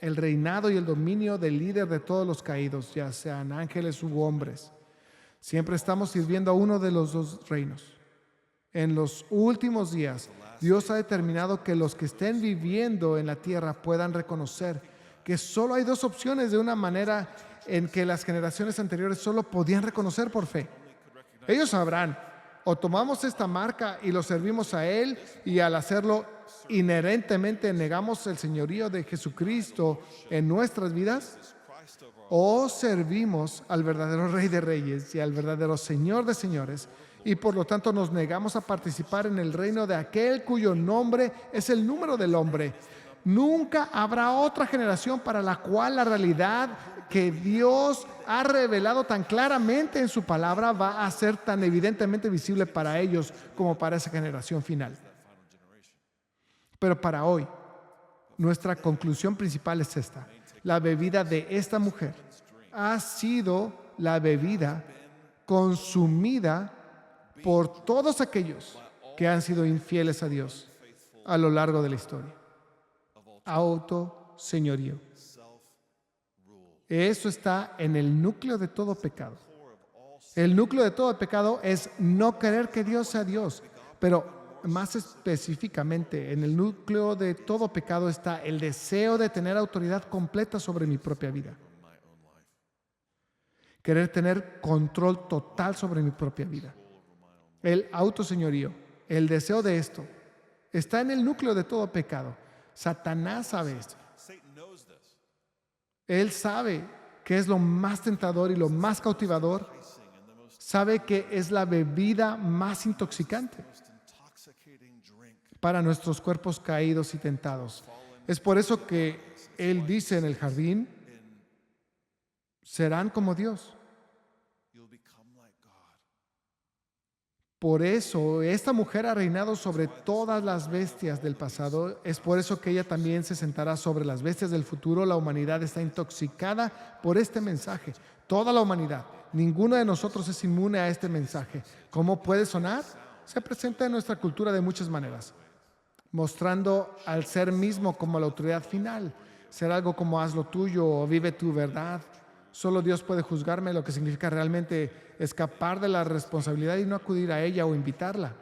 el reinado y el dominio del líder de todos los caídos, ya sean ángeles u hombres. Siempre estamos sirviendo a uno de los dos reinos. En los últimos días, Dios ha determinado que los que estén viviendo en la tierra puedan reconocer que solo hay dos opciones, de una manera en que las generaciones anteriores solo podían reconocer por fe. Ellos sabrán, o tomamos esta marca y lo servimos a Él, y al hacerlo inherentemente negamos el señorío de Jesucristo en nuestras vidas, o servimos al verdadero Rey de Reyes y al verdadero Señor de Señores, y por lo tanto nos negamos a participar en el reino de aquel cuyo nombre es el número del hombre. Nunca habrá otra generación para la cual la realidad que Dios ha revelado tan claramente en su palabra va a ser tan evidentemente visible para ellos como para esa generación final. Pero para hoy, nuestra conclusión principal es esta. La bebida de esta mujer ha sido la bebida consumida por todos aquellos que han sido infieles a Dios a lo largo de la historia. Autoseñorío. Eso está en el núcleo de todo pecado. El núcleo de todo pecado es no querer que Dios sea Dios, pero más específicamente, en el núcleo de todo pecado está el deseo de tener autoridad completa sobre mi propia vida. Querer tener control total sobre mi propia vida. El autoseñorío, el deseo de esto, está en el núcleo de todo pecado. Satanás sabe esto. Satan knows this. Él sabe que es lo más tentador y lo más cautivador. Sabe que es la bebida más intoxicante Most intoxicating drink. para nuestros cuerpos caídos y tentados. Es por eso que Él dice en el jardín, serán como Dios. You'll become like God. Por eso esta mujer ha reinado sobre todas las bestias del pasado. Es por eso que ella también se sentará sobre las bestias del futuro. La humanidad está intoxicada por este mensaje. Toda la humanidad. Ninguno de nosotros es inmune a este mensaje. ¿Cómo puede sonar? Se presenta en nuestra cultura de muchas maneras, mostrando al ser mismo como la autoridad final. Ser algo como haz lo tuyo o vive tu verdad. Solo Dios puede juzgarme, lo que significa realmente escapar de la responsabilidad y no acudir a ella o invitarla.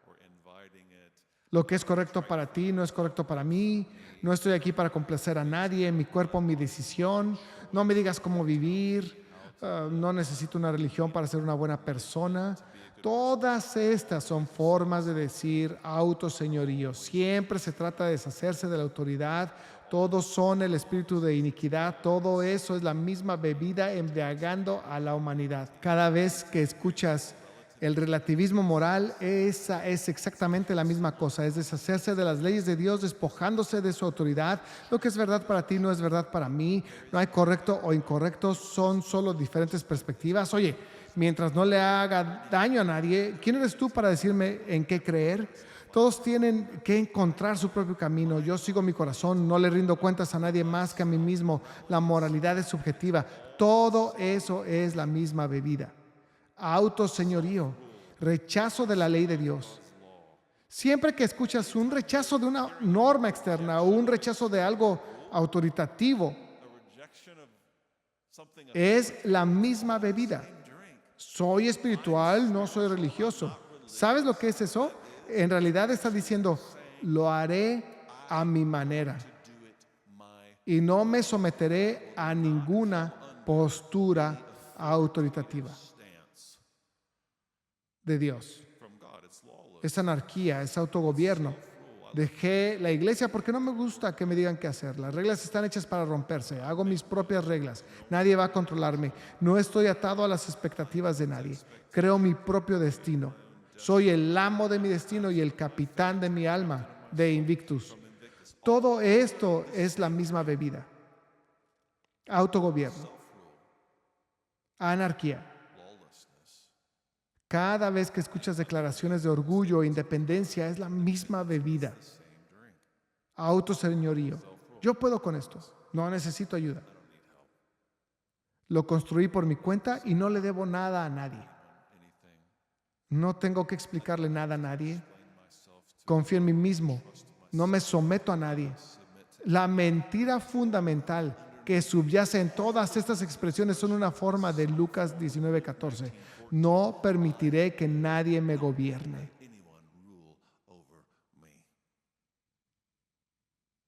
Or inviting it. Lo que es correcto para ti no es correcto para mí. No estoy aquí para complacer a nadie. Mi cuerpo, mi decisión. No me digas cómo vivir. No necesito una religión para ser una buena persona. Todas estas son formas de decir autoseñorío. Siempre se trata de deshacerse de la autoridad. Todos son el espíritu de iniquidad. Todo eso es la misma bebida embriagando a la humanidad. Cada vez que escuchas el relativismo moral, esa es exactamente la misma cosa. Es deshacerse de las leyes de Dios, despojándose de su autoridad. Lo que es verdad para ti no es verdad para mí. No hay correcto o incorrecto, son solo diferentes perspectivas. Oye, mientras no le haga daño a nadie, ¿quién eres tú para decirme en qué creer? Todos tienen que encontrar su propio camino. Yo sigo mi corazón, no le rindo cuentas a nadie más que a mí mismo. La moralidad es subjetiva. Todo eso es la misma bebida. Autoseñorío, rechazo de la ley de Dios. Siempre que escuchas un rechazo de una norma externa o un rechazo de algo autoritativo, A rejection of something. es la misma bebida. Soy espiritual, no soy religioso. ¿Sabes lo que es eso? En realidad está diciendo, lo haré a mi manera do it my y no me someteré a ninguna postura autoritativa stance. de Dios. From God, it's lawless. Es anarquía, es autogobierno. Dejé la iglesia porque no me gusta que me digan qué hacer. Las reglas están hechas para romperse. Hago mis propias reglas. Nadie va a controlarme. No estoy atado a las expectativas de nadie. Creo mi propio destino. Soy el amo de mi destino y el capitán de mi alma, de Invictus. Todo esto es la misma bebida. Autogobierno. Anarquía. Lawlessness. Cada vez que escuchas declaraciones de orgullo e independencia, es la misma bebida. Autoseñorío. Yo puedo con esto. No necesito ayuda. Lo construí por mi cuenta y no le debo nada a nadie. No tengo que explicarle nada a nadie. Confío en mí mismo. No me someto a nadie. La mentira fundamental que subyace en todas estas expresiones son una forma de Lucas 19:14. No permitiré que nadie me gobierne. Anyone rule over me.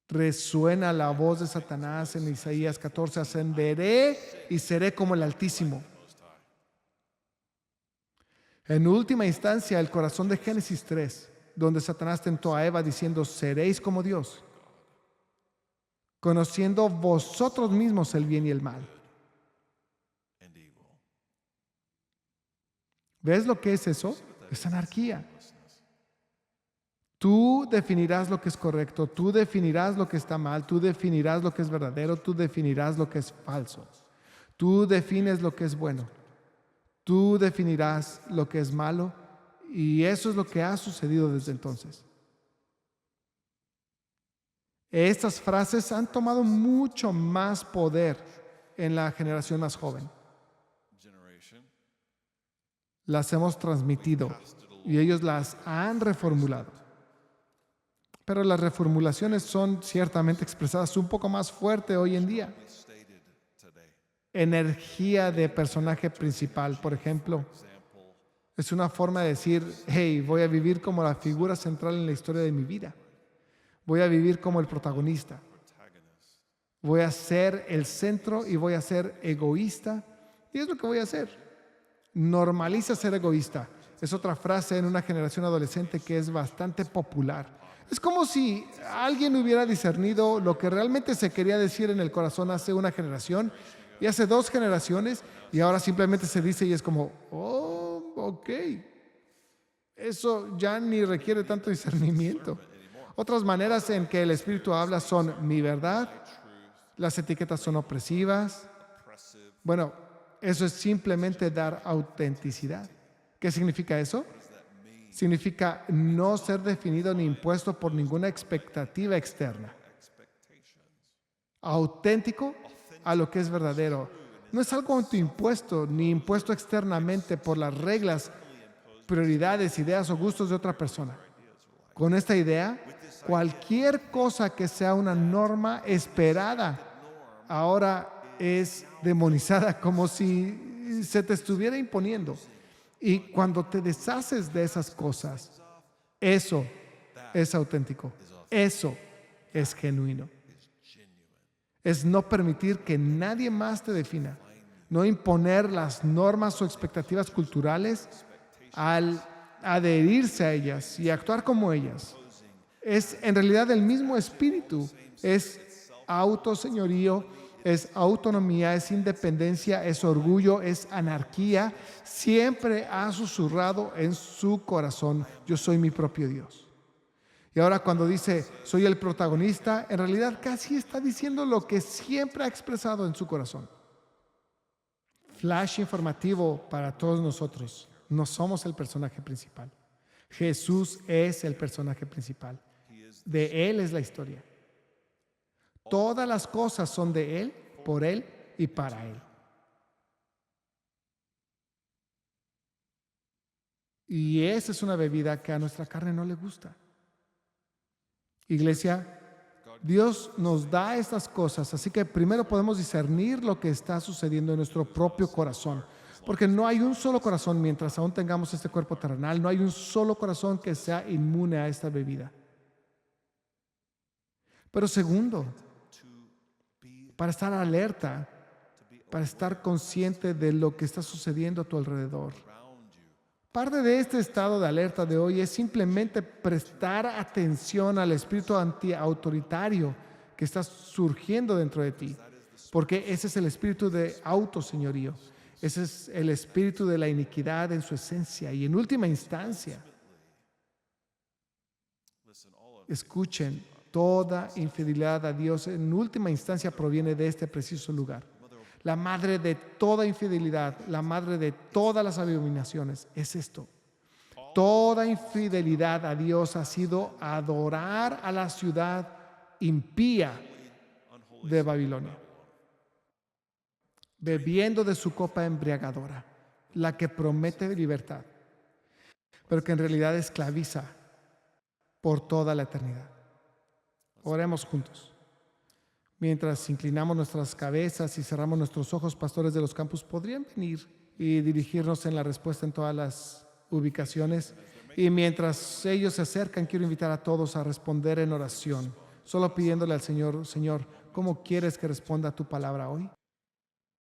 Resuena la voz de Satanás en Isaías 14. Ascenderé y seré como el Altísimo. En última instancia, el corazón de Génesis 3, donde Satanás tentó a Eva diciendo, seréis como Dios, conociendo vosotros mismos el bien y el mal. And evil. ¿Ves lo que es eso? Es anarquía. Tú definirás lo que es correcto, tú definirás lo que está mal, tú definirás lo que es verdadero, tú definirás lo que es falso. Tú defines lo que es bueno, tú definirás lo que es malo, y eso es lo que ha sucedido desde entonces. Estas frases han tomado mucho más poder en la generación más joven. Generation. Las hemos transmitido y ellos las han reformulado. Pero las reformulaciones son ciertamente expresadas un poco más fuerte hoy en día. Stated today. Energía de personaje principal, por ejemplo, Example. es una forma de decir, hey, voy a vivir como la figura central en la historia de mi vida. Voy a vivir como el protagonista. Protagonist. Voy a ser el centro y voy a ser egoísta. Y es lo que voy a hacer. Normaliza ser egoísta. Es otra frase en una generación adolescente que es bastante popular. Es como si alguien hubiera discernido lo que realmente se quería decir en el corazón hace una generación y hace 2 generaciones, y ahora simplemente se dice y es como, oh, ok. Eso ya ni requiere tanto discernimiento. Otras maneras en que el Espíritu habla son mi verdad, las etiquetas son opresivas. Bueno, eso es simplemente dar autenticidad. ¿Qué significa eso? Significa no ser definido ni impuesto por ninguna expectativa externa. Auténtico a lo que es verdadero. No es algo autoimpuesto ni impuesto externamente por las reglas, prioridades, ideas o gustos de otra persona. Con esta idea, cualquier cosa que sea una norma esperada ahora es demonizada, como si se te estuviera imponiendo. Y cuando te deshaces de esas cosas, eso es auténtico, eso es genuino. Es no permitir que nadie más te defina, no imponer las normas o expectativas culturales al adherirse a ellas y actuar como ellas. Es en realidad el mismo espíritu, es autoseñorío, es autonomía, es independencia, es orgullo, es anarquía. Siempre ha susurrado en su corazón, yo soy mi propio Dios. Y ahora cuando dice, soy el protagonista, en realidad casi está diciendo lo que siempre ha expresado en su corazón. Flash informativo para todos nosotros. No somos el personaje principal. Jesús es el personaje principal. De Él es la historia. Todas las cosas son de Él, por Él y para Él. Y esa es una bebida que a nuestra carne no le gusta. Iglesia, Dios nos da estas cosas, así que primero podemos discernir lo que está sucediendo en nuestro propio corazón. Porque no hay un solo corazón mientras aún tengamos este cuerpo terrenal, no hay un solo corazón que sea inmune a esta bebida. Pero segundo, to be para estar alerta, para estar consciente de lo que está sucediendo a tu alrededor. around you. Parte de este estado de alerta de hoy es simplemente prestar atención al espíritu antiautoritario que está surgiendo dentro de ti, porque ese es el espíritu de autoseñorío. Ese es el espíritu de la iniquidad en su esencia y en última instancia. Listen, all of Escuchen, toda infidelidad a Dios en última instancia proviene de este preciso lugar. La madre de toda infidelidad, la madre de todas las abominaciones es esto. Toda infidelidad a Dios ha sido adorar a la ciudad impía de Babilonia, bebiendo de su copa embriagadora, la que promete libertad, pero que en realidad esclaviza por toda la eternidad. Oremos juntos. Mientras inclinamos nuestras cabezas y cerramos nuestros ojos, pastores de los campus, ¿podrían venir y dirigirnos en la respuesta en todas las ubicaciones? Y mientras ellos se acercan, quiero invitar a todos a responder en oración, solo pidiéndole al Señor, Señor, ¿cómo quieres que responda a tu palabra hoy?